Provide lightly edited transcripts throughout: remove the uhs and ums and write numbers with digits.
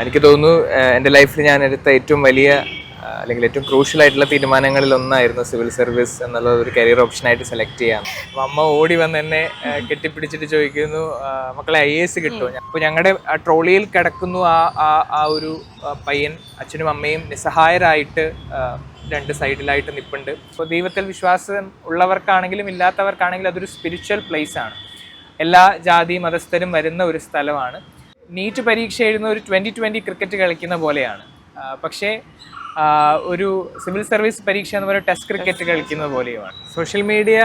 എനിക്ക് തോന്നുന്നു എൻ്റെ ലൈഫിൽ ഞാൻ എടുത്ത ഏറ്റവും വലിയ അല്ലെങ്കിൽ ഏറ്റവും ക്രൂഷ്യൽ ആയിട്ടുള്ള തീരുമാനങ്ങളിൽ ഒന്നായിരുന്നു സിവിൽ സർവീസ് എന്നുള്ള ഒരു കരിയർ ഓപ്ഷനായിട്ട് സെലക്ട് ചെയ്യാം. അപ്പം അമ്മ ഓടി വന്ന് എന്നെ കെട്ടിപ്പിടിച്ചിട്ട് ചോദിക്കുന്നു, മക്കളെ IAS കിട്ടുമോ? അപ്പോൾ ഞങ്ങളുടെ ട്രോളിയിൽ കിടക്കുന്നു ആ ഒരു പയ്യൻ. അച്ഛനും അമ്മയും നിസ്സഹായരായിട്ട് രണ്ട് സൈഡിലായിട്ട് നിൽപ്പുണ്ട്. അപ്പോൾ ദൈവത്തിൽ വിശ്വാസം ഉള്ളവർക്കാണെങ്കിലും ഇല്ലാത്തവർക്കാണെങ്കിലും അതൊരു സ്പിരിച്വൽ പ്ലേസ് ആണ്. എല്ലാ ജാതി മതസ്ഥരും വരുന്ന ഒരു സ്ഥലമാണ്. നീറ്റ് പരീക്ഷ എഴുതുന്ന ഒരു 2020 ക്രിക്കറ്റ് കളിക്കുന്ന പോലെയാണ്. പക്ഷേ ഒരു സിവിൽ സർവീസ് പരീക്ഷ എന്ന് പറയുന്ന ടെസ്റ്റ് ക്രിക്കറ്റ് കളിക്കുന്ന പോലെയുമാണ്. സോഷ്യൽ മീഡിയ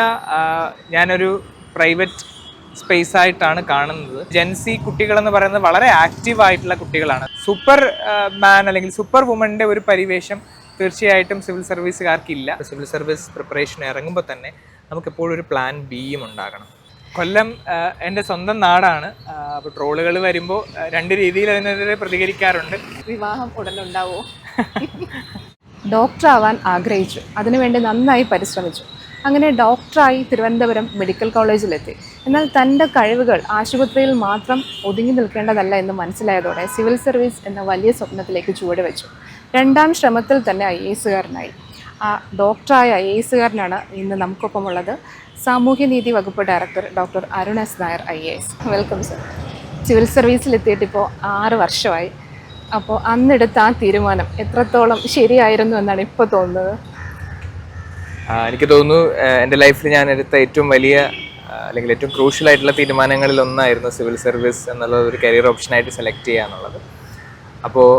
ഞാനൊരു പ്രൈവറ്റ് സ്പേസ് ആയിട്ടാണ് കാണുന്നത്. ജെൻസി കുട്ടികളെന്ന് പറയുന്നത് വളരെ ആക്റ്റീവ് ആയിട്ടുള്ള കുട്ടികളാണ്. സൂപ്പർ മാൻ അല്ലെങ്കിൽ സൂപ്പർ വുമൻ്റെ ഒരു പരിവേഷം തീർച്ചയായിട്ടും സിവിൽ സർവീസുകാർക്കില്ല. സിവിൽ സർവീസ് പ്രിപ്പറേഷൻ ഇറങ്ങുമ്പോൾ തന്നെ നമുക്കെപ്പോഴും ഒരു പ്ലാൻ ബിയും ഉണ്ടാകണം. കൊല്ലം എൻ്റെ സ്വന്തം നാടാണ്. അപ്പോൾ ട്രോളുകൾ വരുമ്പോൾ രണ്ട് രീതിയിൽ അതിനെതിരെ പ്രതികരിക്കാറുണ്ട്. വിവാഹം ഉടനുണ്ടാവോ? ഡോക്ടറാവാൻ ആഗ്രഹിച്ചു, അതിനുവേണ്ടി നന്നായി പരിശ്രമിച്ചു. അങ്ങനെ ഡോക്ടറായി തിരുവനന്തപുരം മെഡിക്കൽ കോളേജിലെത്തി. എന്നാൽ തൻ്റെ കഴിവുകൾ ആശുപത്രിയിൽ മാത്രം ഒതുങ്ങി നിൽക്കേണ്ടതല്ല എന്ന് മനസ്സിലായതോടെ സിവിൽ സർവീസ് എന്ന വലിയ സ്വപ്നത്തിലേക്ക് ചുവടുവെച്ചു. രണ്ടാം ശ്രമത്തിൽ തന്നെ IASകാരനായി. ആ ഡോക്ടറായ IASകാരനാണ് ഇന്ന് നമുക്കൊപ്പമുള്ളത്. സാമൂഹ്യനീതി വകുപ്പ് director doctor Arun S. Nair IAS. Welcome sir. Civil സർവീസിലെത്തിയിട്ടിപ്പോൾ 6 വർഷമായി. അപ്പോൾ അന്നെടുത്ത ആ തീരുമാനം എത്രത്തോളം ശരിയായിരുന്നു എന്നാണ് ഇപ്പോൾ തോന്നുന്നത്? എനിക്ക് തോന്നുന്നു എൻ്റെ ലൈഫിൽ ഞാൻ എടുത്ത ഏറ്റവും വലിയ അല്ലെങ്കിൽ ഏറ്റവും ക്രൂഷ്യൽ ആയിട്ടുള്ള തീരുമാനങ്ങളിൽ ഒന്നായിരുന്നു സിവിൽ സർവീസ് എന്നുള്ള ഒരു കരിയർ ഓപ്ഷനായിട്ട് സെലക്ട് ചെയ്യുക എന്നുള്ളത്. അപ്പോൾ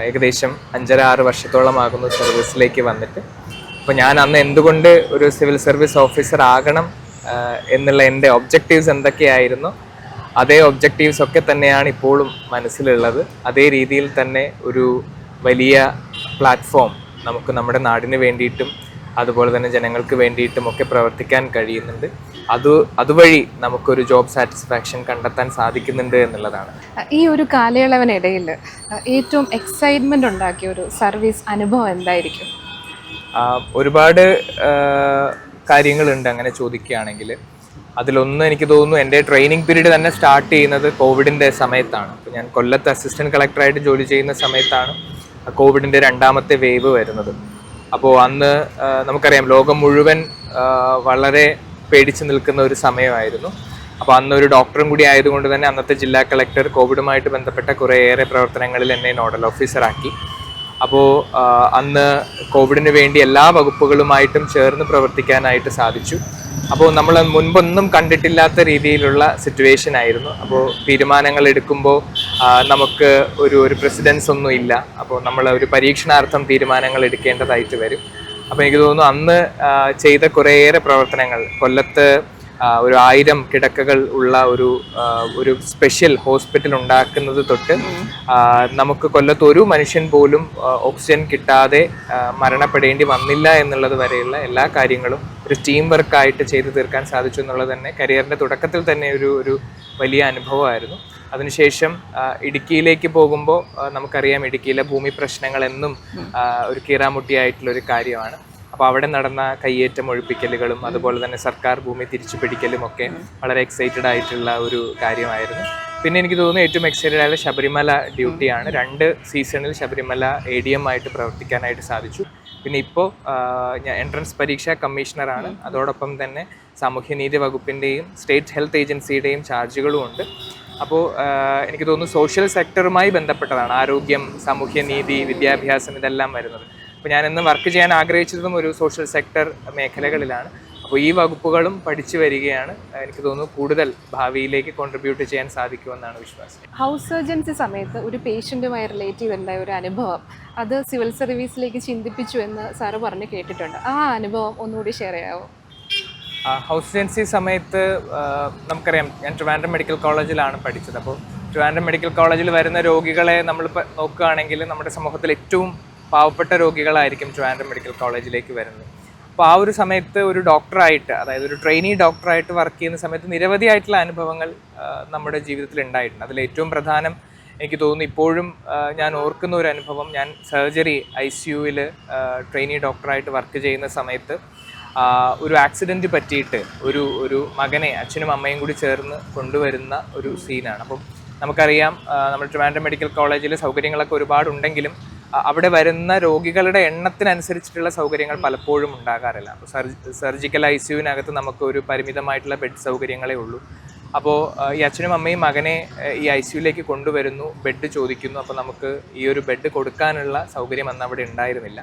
ഏകദേശം 5.5-6 വർഷത്തോളമാകുന്നു സർവീസിലേക്ക് വന്നിട്ട്. അപ്പോൾ ഞാൻ അന്ന് എന്തുകൊണ്ട് ഒരു സിവിൽ സർവീസ് ഓഫീസർ ആകണം എന്നുള്ള എൻ്റെ ഒബ്ജക്റ്റീവ്സ് എന്തൊക്കെയായിരുന്നു, അതേ ഒബ്ജക്റ്റീവ്സ് ഒക്കെ തന്നെയാണ് ഇപ്പോഴും മനസ്സിലുള്ളത്. അതേ രീതിയിൽ തന്നെ ഒരു വലിയ പ്ലാറ്റ്ഫോം നമുക്ക് നമ്മുടെ നാടിന് വേണ്ടിയിട്ടും അതുപോലെ തന്നെ ജനങ്ങൾക്ക് വേണ്ടിയിട്ടും ഒക്കെ പ്രവർത്തിക്കാൻ കഴിയുന്നുണ്ട്. അതുവഴി നമുക്കൊരു ജോബ് സാറ്റിസ്ഫാക്ഷൻ കണ്ടെത്താൻ സാധിക്കുന്നുണ്ട് എന്നുള്ളതാണ്. ഈ ഒരു കാലയളവിനിടയിൽ ഏറ്റവും എക്സൈറ്റ്മെൻ്റ് ഉണ്ടാക്കിയ ഒരു സർവീസ് അനുഭവം എന്തായിരിക്കും? ഒരുപാട് കാര്യങ്ങളുണ്ട് അങ്ങനെ ചോദിക്കുകയാണെങ്കിൽ. അതിലൊന്ന് എനിക്ക് തോന്നുന്നു എൻ്റെ ട്രെയിനിങ് പീരീഡ് തന്നെ സ്റ്റാർട്ട് ചെയ്യുന്നത് കോവിഡിൻ്റെ സമയത്താണ്. അപ്പോൾ ഞാൻ കൊല്ലത്ത് അസിസ്റ്റൻറ്റ് കളക്ടറായിട്ട് ജോലി ചെയ്യുന്ന സമയത്താണ് കോവിഡിൻ്റെ 2ാമത്തെ വേവ് വരുന്നത്. അപ്പോൾ അന്ന് നമുക്കറിയാം ലോകം മുഴുവൻ വളരെ പേടിച്ച് നിൽക്കുന്ന ഒരു സമയമായിരുന്നു. അപ്പോൾ അന്ന് ഒരു ഡോക്ടറും കൂടി ആയതുകൊണ്ട് തന്നെ അന്നത്തെ ജില്ലാ കളക്ടർ കോവിഡുമായിട്ട് ബന്ധപ്പെട്ട കുറേയേറെ പ്രവർത്തനങ്ങളിൽ എന്നെ നോഡൽ ഓഫീസറാക്കി. അപ്പോൾ അന്ന് കോവിഡിന് വേണ്ടി എല്ലാ വകുപ്പുകളുമായിട്ടും ചേർന്ന് പ്രവർത്തിക്കാനായിട്ട് സാധിച്ചു. അപ്പോൾ നമ്മൾ മുൻപൊന്നും കണ്ടിട്ടില്ലാത്ത രീതിയിലുള്ള സിറ്റുവേഷൻ ആയിരുന്നു. അപ്പോൾ തീരുമാനങ്ങൾ എടുക്കുമ്പോൾ നമുക്ക് ഒരു പ്രസിഡൻസ് ഒന്നും ഇല്ല. അപ്പോൾ നമ്മൾ ഒരു പരീക്ഷണാർത്ഥം തീരുമാനങ്ങൾ എടുക്കേണ്ടതായിട്ട് വരും. അപ്പോൾ എനിക്ക് തോന്നുന്നു അന്ന് ചെയ്ത കുറേയേറെ പ്രവർത്തനങ്ങൾ, കൊല്ലത്ത് ഒരു 1000 കിടക്കകൾ ഉള്ള ഒരു സ്പെഷ്യൽ ഹോസ്പിറ്റൽ ഉണ്ടാക്കുന്നത് തൊട്ട് നമുക്ക് കൊല്ലത്ത് ഒരു മനുഷ്യൻ പോലും ഓക്സിജൻ കിട്ടാതെ മരണപ്പെടേണ്ടി വന്നില്ല എന്നുള്ളത് വരെയുള്ള എല്ലാ കാര്യങ്ങളും ഒരു ടീം വർക്കായിട്ട് ചെയ്തു തീർക്കാൻ സാധിച്ചു എന്നുള്ളത് തന്നെ കരിയറിൻ്റെ തുടക്കത്തിൽ തന്നെ ഒരു വലിയ അനുഭവമായിരുന്നു. അതിനുശേഷം ഇടുക്കിയിലേക്ക് പോകുമ്പോൾ നമുക്കറിയാം ഇടുക്കിയിലെ ഭൂമി പ്രശ്നങ്ങൾ എന്നും ഒരു കീറാമുട്ടിയായിട്ടുള്ളൊരു കാര്യമാണ്. അപ്പോൾ അവിടെ നടന്ന കയ്യേറ്റം ഒഴിപ്പിക്കലുകളും അതുപോലെ തന്നെ സർക്കാർ ഭൂമി തിരിച്ചു പിടിക്കലും ഒക്കെ വളരെ എക്സൈറ്റഡ് ആയിട്ടുള്ള ഒരു കാര്യമായിരുന്നു. പിന്നെ എനിക്ക് തോന്നുന്നു ഏറ്റവും എക്സൈറ്റഡ് ആയ ശബരിമല ഡ്യൂട്ടിയാണ്. 2 സീസണിൽ ശബരിമല ADM ആയിട്ട് പ്രവർത്തിക്കാനായിട്ട് സാധിച്ചു. പിന്നെ ഇപ്പോൾ ഞാൻ എൻട്രൻസ് പരീക്ഷാ കമ്മീഷണറാണ്. അതോടൊപ്പം തന്നെ സാമൂഹ്യനീതി വകുപ്പിൻ്റെയും സ്റ്റേറ്റ് ഹെൽത്ത് ഏജൻസിയുടെയും ചാർജുകളും ഉണ്ട്. അപ്പോൾ എനിക്ക് തോന്നുന്നു സോഷ്യൽ സെക്ടറുമായി ബന്ധപ്പെട്ടതാണ് ആരോഗ്യം, സാമൂഹ്യനീതി, വിദ്യാഭ്യാസം ഇതെല്ലാം വരുന്നത്. അപ്പോൾ ഞാൻ ഇന്ന് വർക്ക് ചെയ്യാൻ ആഗ്രഹിച്ചതും ഒരു സോഷ്യൽ സെക്ടർ മേഖലകളിലാണ്. അപ്പോൾ ഈ വകുപ്പുകളും പഠിച്ചു വരികയാണ്. എനിക്ക് തോന്നുന്നു കൂടുതൽ ഭാവിയിലേക്ക് കോൺട്രിബ്യൂട്ട് ചെയ്യാൻ സാധിക്കുമെന്നാണ് വിശ്വാസം. ഹൗസ് സർജൻസി സമയത്ത് ഒരു പേഷ്യൻറ്റുമായി റിലേറ്റീവ് ഉണ്ടായ ഒരു അനുഭവം അത് സിവിൽ സർവീസിലേക്ക് ചിന്തിപ്പിച്ചു എന്ന് സാറ് പറഞ്ഞ് കേട്ടിട്ടുണ്ട്. ആ അനുഭവം ഒന്നുകൂടി ഷെയർ ചെയ്യാമോ? ഹൗസ് സർജൻസി സമയത്ത് നമുക്കറിയാം ഞാൻ ട്രിവാൻഡ്രം മെഡിക്കൽ കോളേജിലാണ് പഠിച്ചത്. അപ്പോൾ ട്രിവാൻഡ്രം മെഡിക്കൽ കോളേജിൽ വരുന്ന രോഗികളെ നമ്മളിപ്പോൾ നോക്കുകയാണെങ്കിൽ നമ്മുടെ സമൂഹത്തിൽ ഏറ്റവും പാവപ്പെട്ട രോഗികളായിരിക്കും ട്രിവാൻഡ്രം മെഡിക്കൽ കോളേജിലേക്ക് വരുന്നത്. അപ്പോൾ ആ ഒരു സമയത്ത് ഒരു ഡോക്ടറായിട്ട്, അതായത് ഒരു ട്രെയിനി ഡോക്ടറായിട്ട് വർക്ക് ചെയ്യുന്ന സമയത്ത് നിരവധിയായിട്ടുള്ള അനുഭവങ്ങൾ നമ്മുടെ ജീവിതത്തിൽ ഉണ്ടായിട്ടുണ്ട്. അതിലേറ്റവും പ്രധാനം എനിക്ക് തോന്നുന്നു ഇപ്പോഴും ഞാൻ ഓർക്കുന്ന ഒരു അനുഭവം, ഞാൻ സർജറി ICUവിൽ ട്രെയിനി ഡോക്ടറായിട്ട് വർക്ക് ചെയ്യുന്ന സമയത്ത് ഒരു ആക്സിഡൻറ്റ് പറ്റിയിട്ട് ഒരു മകനെ അച്ഛനും അമ്മയും കൂടി ചേർന്ന് കൊണ്ടുവരുന്ന ഒരു സീനാണ്. അപ്പം നമുക്കറിയാം നമ്മുടെ ട്രിവാൻഡ്രം മെഡിക്കൽ കോളേജിൽ സൗകര്യങ്ങളൊക്കെ ഒരുപാടുണ്ടെങ്കിലും അവിടെ വരുന്ന രോഗികളുടെ എണ്ണത്തിനനുസരിച്ചിട്ടുള്ള സൗകര്യങ്ങൾ പലപ്പോഴും ഉണ്ടാകാറില്ല. അപ്പോൾ സർജിക്കൽ ICUവിനകത്ത് നമുക്ക് ഒരു പരിമിതമായിട്ടുള്ള ബെഡ് സൗകര്യങ്ങളേ ഉള്ളൂ. അപ്പോൾ ഈ അച്ഛനും അമ്മയും മകനെ ഈ ICUവിലേക്ക് കൊണ്ടുവരുന്നു, ബെഡ് ചോദിക്കുന്നു. അപ്പോൾ നമുക്ക് ഈ ഒരു ബെഡ് കൊടുക്കാനുള്ള സൗകര്യം അന്ന് അവിടെ ഉണ്ടായിരുന്നില്ല.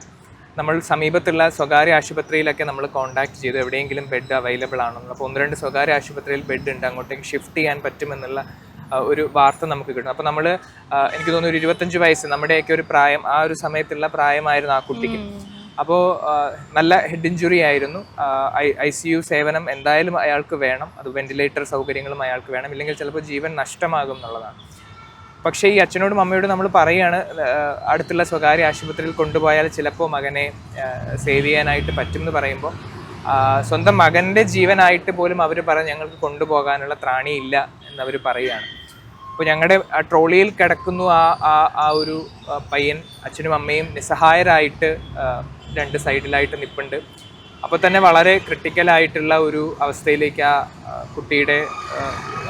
നമ്മൾ സമീപത്തുള്ള സ്വകാര്യ ആശുപത്രിയിലൊക്കെ നമ്മൾ കോൺടാക്ട് ചെയ്തു, എവിടെയെങ്കിലും ബെഡ് അവൈലബിൾ ആണെന്ന്. അപ്പോൾ 1-2 സ്വകാര്യ ആശുപത്രിയിൽ ബെഡ് ഉണ്ട്, അങ്ങോട്ടേക്ക് ഷിഫ്റ്റ് ചെയ്യാൻ പറ്റുമെന്നുള്ള ഒരു വാർത്ത നമുക്ക് കിട്ടും. അപ്പോൾ നമ്മൾ എനിക്ക് തോന്നുന്നു ഒരു 25 വയസ്സ് നമ്മുടെയൊക്കെ ഒരു പ്രായം, ആ ഒരു സമയത്തുള്ള പ്രായമായിരുന്നു ആ കുട്ടിക്ക്. അപ്പോൾ നല്ല ഹെഡ് ഇഞ്ചുറി ആയിരുന്നു. ICU സേവനം എന്തായാലും അയാൾക്ക് വേണം, അത് വെന്റിലേറ്റർ സൗകര്യങ്ങളും അയാൾക്ക് വേണം, ഇല്ലെങ്കിൽ ചിലപ്പോൾ ജീവൻ നഷ്ടമാകും എന്നുള്ളതാണ്. പക്ഷേ ഈ അച്ഛനോടും അമ്മയോടും നമ്മൾ പറയുകയാണ്, അടുത്തുള്ള സ്വകാര്യ ആശുപത്രിയിൽ കൊണ്ടുപോയാൽ ചിലപ്പോൾ മകനെ സേവ് ചെയ്യാനായിട്ട് പറ്റും എന്ന് പറയുമ്പോൾ സ്വന്തം മകൻ്റെ ജീവനായിട്ട് പോലും അവർ പറഞ്ഞ് ഞങ്ങൾക്ക് കൊണ്ടുപോകാനുള്ള ത്രാണിയില്ല എന്നവർ പറയുകയാണ്. അപ്പോൾ ഞങ്ങളുടെ ആ ട്രോളിയിൽ കിടക്കുന്നു ആ ഒരു പയ്യൻ. അച്ഛനും അമ്മയും നിസ്സഹായരായിട്ട് 2 സൈഡിലായിട്ട് നിൽപ്പുണ്ട്. അപ്പോൾ തന്നെ വളരെ ക്രിട്ടിക്കലായിട്ടുള്ള ഒരു അവസ്ഥയിലേക്ക് ആ കുട്ടിയുടെ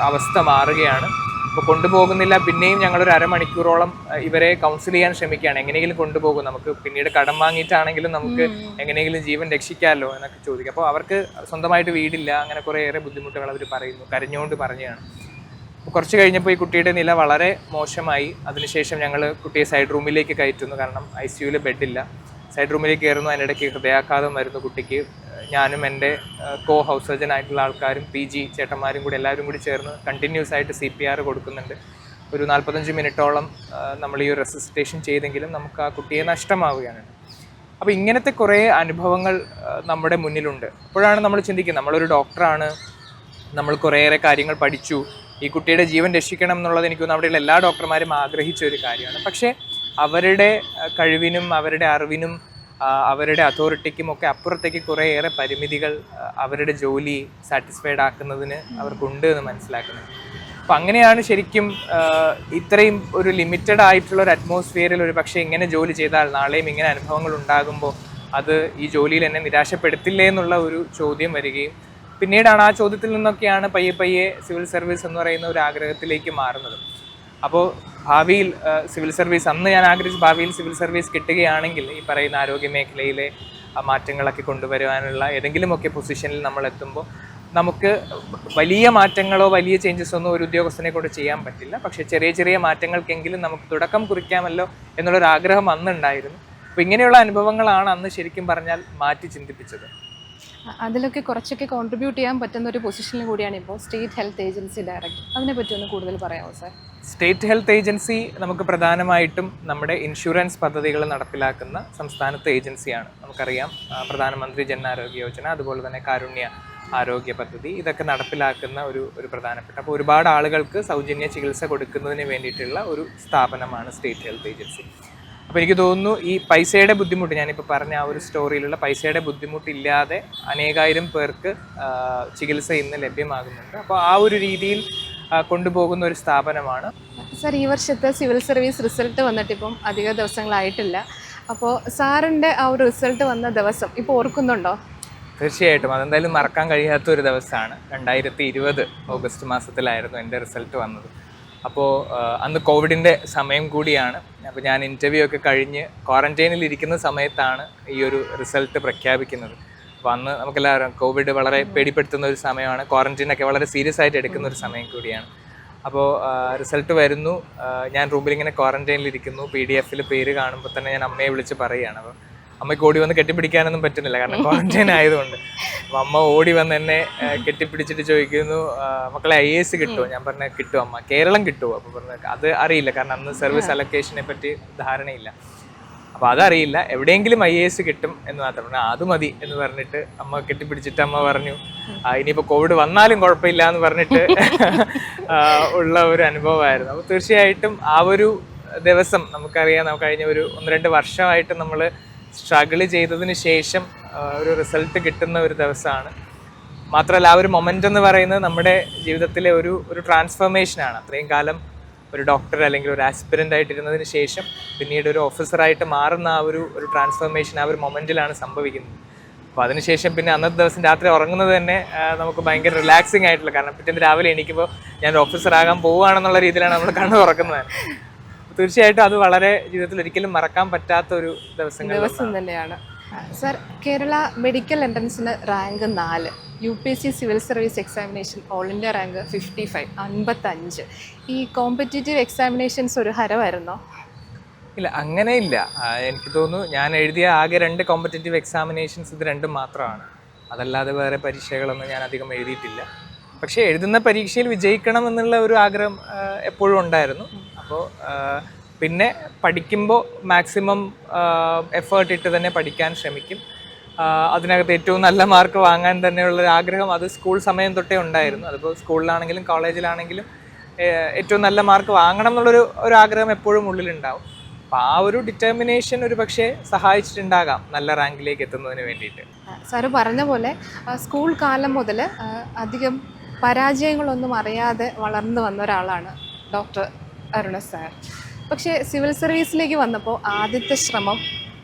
അവസ്ഥ മാറുകയാണ്. അപ്പോൾ കൊണ്ടുപോകുന്നില്ല. പിന്നെയും ഞങ്ങളൊരു അരമണിക്കൂറോളം ഇവരെ കൗൺസിൽ ചെയ്യാൻ ശ്രമിക്കുകയാണ്, എങ്ങനെയെങ്കിലും കൊണ്ടുപോകും, നമുക്ക് പിന്നീട് കടം വാങ്ങിയിട്ടാണെങ്കിലും നമുക്ക് എങ്ങനെയെങ്കിലും ജീവൻ രക്ഷിക്കാമല്ലോ എന്നൊക്കെ ചോദിക്കും. അപ്പോൾ അവർക്ക് സ്വന്തമായിട്ട് വീടില്ല, അങ്ങനെ കുറേയേറെ ബുദ്ധിമുട്ടുകൾ അവർ പറയുന്നു, കരഞ്ഞുകൊണ്ട് പറഞ്ഞതാണ്. കുറച്ച് കഴിഞ്ഞപ്പോൾ ഈ കുട്ടിയുടെ നില വളരെ മോശമായി. അതിനുശേഷം ഞങ്ങൾ കുട്ടിയെ സൈഡ് റൂമിലേക്ക് കയറ്റുന്നു, കാരണം ICUവിൽ ബെഡില്ല. സൈഡ് റൂമിലേക്ക് കയറുന്നു. അതിനിടയ്ക്ക് ഹൃദയാഘാതം വരുന്നു കുട്ടിക്ക്. ഞാനും എൻ്റെ ഹൗസ് സർജൻ ആയിട്ടുള്ള ആൾക്കാരും PG ചേട്ടന്മാരും കൂടി എല്ലാവരും കൂടി ചേർന്ന് കണ്ടിന്യൂസ് ആയിട്ട് CPR കൊടുക്കുന്നുണ്ട്. ഒരു 45 മിനിറ്റോളം നമ്മൾ ഈ റെസിസ്റ്റേഷൻ ചെയ്തെങ്കിലും നമുക്ക് ആ കുട്ടിയെ നഷ്ടമാവുകയാണ്. അപ്പോൾ ഇങ്ങനത്തെ കുറേ അനുഭവങ്ങൾ നമ്മുടെ മുന്നിലുണ്ട്. അപ്പോഴാണ് നമ്മൾ ചിന്തിക്കുന്നത്, നമ്മളൊരു ഡോക്ടറാണ്, നമ്മൾ കുറേയേറെ കാര്യങ്ങൾ പഠിച്ചു, ഈ കുട്ടിയുടെ ജീവൻ രക്ഷിക്കണം എന്നുള്ളത് എനിക്ക് തോന്നുന്നു അവിടെയുള്ള എല്ലാ ഡോക്ടർമാരും ആഗ്രഹിച്ച ഒരു കാര്യമാണ്. പക്ഷേ അവരുടെ കഴിവിനും അവരുടെ അറിവിനും അവരുടെ അതോറിറ്റിക്കും ഒക്കെ അപ്പുറത്തേക്ക് കുറേയേറെ പരിമിതികൾ അവരുടെ ജോലി സാറ്റിസ്ഫൈഡ് ആക്കുന്നതിന് അവർക്കുണ്ട് എന്ന് മനസ്സിലാക്കുന്നത്. അപ്പം അങ്ങനെയാണ് ശരിക്കും ഇത്രയും ഒരു ലിമിറ്റഡ് ആയിട്ടുള്ള ഒരു അറ്റ്മോസ്ഫിയറിൽ ഒരു പക്ഷേ ഇങ്ങനെ ജോലി ചെയ്താൽ നാളെയും ഇങ്ങനെ അനുഭവങ്ങൾ ഉണ്ടാകുമ്പോൾ അത് ഈ ജോലിയിൽ എന്നെ നിരാശപ്പെടുത്തില്ലേ എന്നുള്ള ഒരു ചോദ്യം വരികയും പിന്നീടാണ് ആ ചോദ്യത്തിൽ നിന്നൊക്കെയാണ് പയ്യെ സിവിൽ സർവീസ് എന്ന് പറയുന്ന ഒരു ആഗ്രഹത്തിലേക്ക് മാറുന്നത്. അപ്പോൾ ഭാവിയിൽ സിവിൽ സർവീസ്, അന്ന് ഞാൻ ആഗ്രഹിച്ച ഭാവിയിൽ സിവിൽ സർവീസ് കിട്ടുകയാണെങ്കിൽ ഈ പറയുന്ന ആരോഗ്യ മേഖലയിലെ മാറ്റങ്ങളൊക്കെ കൊണ്ടുവരുവാനുള്ള ഏതെങ്കിലുമൊക്കെ പൊസിഷനിൽ നമ്മൾ എത്തുമ്പോൾ നമുക്ക് വലിയ മാറ്റങ്ങളോ വലിയ ചേഞ്ചസോ ഒന്നും ഒരു ഉദ്യോഗസ്ഥനെ കൊണ്ട് ചെയ്യാൻ പറ്റില്ല. പക്ഷേ ചെറിയ ചെറിയ മാറ്റങ്ങൾക്കെങ്കിലും നമുക്ക് തുടക്കം കുറിക്കാമല്ലോ എന്നുള്ളൊരാഗ്രഹം അന്നുണ്ടായിരുന്നു. അപ്പോൾ ഇങ്ങനെയുള്ള അനുഭവങ്ങളാണ് അന്ന് ശരിക്കും പറഞ്ഞാൽ മാറ്റി ചിന്തിപ്പിച്ചത്. അതിലൊക്കെ കുറച്ചൊക്കെ കോൺട്രിബ്യൂട്ട് ചെയ്യാൻ പറ്റുന്ന ഒരു പൊസിഷനിൽ കൂടിയാണ് ഇപ്പോൾ സ്റ്റേറ്റ് ഹെൽത്ത് ഏജൻസി ഡയറക്ടർ. അതിനെപ്പറ്റി ഒന്ന് കൂടുതൽ പറയാമോ സാർ? സ്റ്റേറ്റ് ഹെൽത്ത് ഏജൻസി നമുക്ക് പ്രധാനമായിട്ടും നമ്മുടെ ഇൻഷുറൻസ് പദ്ധതികൾ നടപ്പിലാക്കുന്ന സംസ്ഥാനത്തെ ഏജൻസിയാണ്. നമുക്കറിയാം പ്രധാനമന്ത്രി ജൻ ആരോഗ്യ യോജന, അതുപോലെ തന്നെ കാരുണ്യ ആരോഗ്യ പദ്ധതി, ഇതൊക്കെ നടപ്പിലാക്കുന്ന ഒരു പ്രധാനപ്പെട്ട, അപ്പോൾ ഒരുപാട് ആളുകൾക്ക് സൗജന്യ ചികിത്സ കൊടുക്കുന്നതിന് വേണ്ടിയിട്ടുള്ള ഒരു സ്ഥാപനമാണ് സ്റ്റേറ്റ് ഹെൽത്ത് ഏജൻസി. അപ്പോൾ എനിക്ക് തോന്നുന്നു ഈ പൈസയുടെ ബുദ്ധിമുട്ട്, ഞാനിപ്പോൾ പറഞ്ഞ ആ ഒരു സ്റ്റോറിയിലുള്ള പൈസയുടെ ബുദ്ധിമുട്ടില്ലാതെ അനേകായിരം പേർക്ക് ചികിത്സ ഇന്ന് ലഭ്യമാകുന്നുണ്ട്. അപ്പോൾ ആ ഒരു രീതിയിൽ കൊണ്ടുപോകുന്ന ഒരു സ്ഥാപനമാണ്. സാർ, ഈ വർഷത്തെ സിവിൽ സർവീസ് റിസൾട്ട് വന്നിട്ടിപ്പം അധിക ദിവസങ്ങളായിട്ടില്ല. അപ്പോൾ സാറിൻ്റെ ആ ഒരു റിസൾട്ട് വന്ന ദിവസം ഇപ്പോൾ ഓർക്കുന്നുണ്ടോ? തീർച്ചയായിട്ടും അതെന്തായാലും മറക്കാൻ കഴിയാത്ത ഒരു ദിവസമാണ്. 2020 ഓഗസ്റ്റ് മാസത്തിലായിരുന്നു എൻ്റെ റിസൾട്ട് വന്നത്. അപ്പോൾ അന്ന് കോവിഡിൻ്റെ സമയം കൂടിയാണ്. അപ്പോൾ ഞാൻ ഇൻ്റർവ്യൂ ഒക്കെ കഴിഞ്ഞ് ക്വാറന്റൈനിൽ ഇരിക്കുന്ന സമയത്താണ് ഈ ഒരു റിസൾട്ട് പ്രഖ്യാപിക്കുന്നത്. അപ്പോൾ അന്ന് നമുക്കെല്ലാവരും കോവിഡ് വളരെ പേടിപ്പെടുത്തുന്ന ഒരു സമയമാണ്, ക്വാറന്റൈനൊക്കെ വളരെ സീരിയസ് ആയിട്ട് എടുക്കുന്ന ഒരു സമയം കൂടിയാണ്. അപ്പോൾ റിസൾട്ട് വരുന്നു, ഞാൻ റൂമിൽ ഇങ്ങനെ ക്വാറന്റൈനിലിരിക്കുന്നു, PDF പേര് കാണുമ്പോൾ തന്നെ ഞാൻ അമ്മയെ വിളിച്ച് പറയുകയാണ്. അപ്പോൾ അമ്മയ്ക്ക് ഓടി വന്ന് കെട്ടിപ്പിടിക്കാനൊന്നും പറ്റുന്നില്ല, കാരണം ക്വാറന്റൈൻ ആയതുകൊണ്ട്. അപ്പോൾ അമ്മ ഓടി വന്ന് എന്നെ കെട്ടിപ്പിടിച്ചിട്ട് ചോദിക്കുന്നു, മക്കളെ IAS കിട്ടുമോ? ഞാൻ പറഞ്ഞ കിട്ടും അമ്മ, കേരളം കിട്ടുമോ? അപ്പോൾ പറഞ്ഞ അത് അറിയില്ല, കാരണം അന്ന് സർവീസ് അലൊക്കേഷനെ പറ്റി ധാരണയില്ല. അപ്പോൾ അതറിയില്ല, എവിടെയെങ്കിലും IAS കിട്ടും എന്ന് മാത്രം പറഞ്ഞു. അത് മതി എന്ന് പറഞ്ഞിട്ട് അമ്മ കെട്ടിപ്പിടിച്ചിട്ട് അമ്മ പറഞ്ഞു, ഇനിയിപ്പോൾ കോവിഡ് വന്നാലും കുഴപ്പമില്ല എന്ന് പറഞ്ഞിട്ട് ഉള്ള ഒരു അനുഭവമായിരുന്നു. അപ്പോൾ തീർച്ചയായിട്ടും ആ ഒരു ദിവസം നമുക്കറിയാം, നമുക്ക് കഴിഞ്ഞ ഒരു 1-2 വർഷമായിട്ട് നമ്മൾ സ്ട്രഗിൾ ചെയ്തതിന് ശേഷം ഒരു റിസൾട്ട് കിട്ടുന്ന ഒരു ദിവസമാണ്. മാത്രമല്ല ആ ഒരു മൊമെൻ്റ് എന്ന് പറയുന്നത് നമ്മുടെ ജീവിതത്തിലെ ഒരു ട്രാൻസ്ഫോർമേഷനാണ്. അത്രയും കാലം ഒരു ഡോക്ടർ അല്ലെങ്കിൽ ഒരു ആസ്പിരൻ്റ് ആയിട്ടിരുന്നതിന് ശേഷം പിന്നീട് ഒരു ഓഫീസറായിട്ട് മാറുന്ന ആ ഒരു ട്രാൻസ്ഫോർമേഷൻ ആ ഒരു മൊമെൻറ്റിലാണ് സംഭവിക്കുന്നത്. അപ്പോൾ അതിനുശേഷം പിന്നെ അന്നത്തെ ദിവസം രാത്രി ഉറങ്ങുന്നത് തന്നെ നമുക്ക് ഭയങ്കര റിലാക്സിങ് ആയിട്ടുള്ള, കാരണം പിറ്റേന്ന് രാവിലെ എണീക്കുമ്പോൾ ഞാൻ ഓഫീസറാകാൻ പോവുകയാണെന്നുള്ള രീതിയിലാണ് നമ്മൾ കണ്ണു തുറക്കുന്നത്. തീർച്ചയായിട്ടും അത് വളരെ ജീവിതത്തിൽ ഒരിക്കലും മറക്കാൻ പറ്റാത്ത ഒരു ദിവസം തന്നെയാണ്. സർ, കേരള മെഡിക്കൽ എൻട്രൻസിന് rank 4, UPSC civil service examination all India rank 55, 55. ഈ കോമ്പറ്റേറ്റീവ് എക്സാമിനേഷൻസ് ഒരു ഹരമായിരുന്നോ? ഇല്ല, അങ്ങനെയില്ല. എനിക്ക് തോന്നുന്നു ഞാൻ എഴുതിയ ആകെ 2 കോമ്പറ്റേറ്റീവ് എക്സാമിനേഷൻസ് ഇത് 2 മാത്രമാണ്. അതല്ലാതെ വേറെ പരീക്ഷകളൊന്നും ഞാൻ അധികം എഴുതിയിട്ടില്ല. പക്ഷേ എഴുതുന്ന പരീക്ഷയിൽ വിജയിക്കണം എന്നുള്ള ഒരു ആഗ്രഹം എപ്പോഴും ഉണ്ടായിരുന്നു. അപ്പോൾ പിന്നെ പഠിക്കുമ്പോൾ മാക്സിമം എഫേർട്ട് ഇട്ട് തന്നെ പഠിക്കാൻ ശ്രമിക്കും. അതിനകത്ത് ഏറ്റവും നല്ല മാർക്ക് വാങ്ങാൻ തന്നെയുള്ളൊരു ആഗ്രഹം അത് സ്കൂൾ സമയം തൊട്ടേ ഉണ്ടായിരുന്നു. അതിപ്പോൾ സ്കൂളിലാണെങ്കിലും കോളേജിലാണെങ്കിലും ഏറ്റവും നല്ല മാർക്ക് വാങ്ങണം എന്നുള്ളൊരു ആഗ്രഹം എപ്പോഴും ഉള്ളിലുണ്ടാവും. അപ്പോൾ ആ ഒരു ഡിറ്റർമിനേഷൻ ഒരു പക്ഷേ സഹായിച്ചിട്ടുണ്ടാകാം നല്ല റാങ്കിലേക്ക് എത്തുന്നതിന് വേണ്ടിയിട്ട്. സാറ് പറഞ്ഞ പോലെ സ്കൂൾ കാലം മുതൽ അധികം പരാജയങ്ങളൊന്നും അറിയാതെ വളർന്നു വന്ന ഒരാളാണ് ഡോക്ടർ അരുണ സാർ. പക്ഷേ സിവിൽ സർവീസിലേക്ക് വന്നപ്പോൾ ആദ്യത്തെ ശ്രമം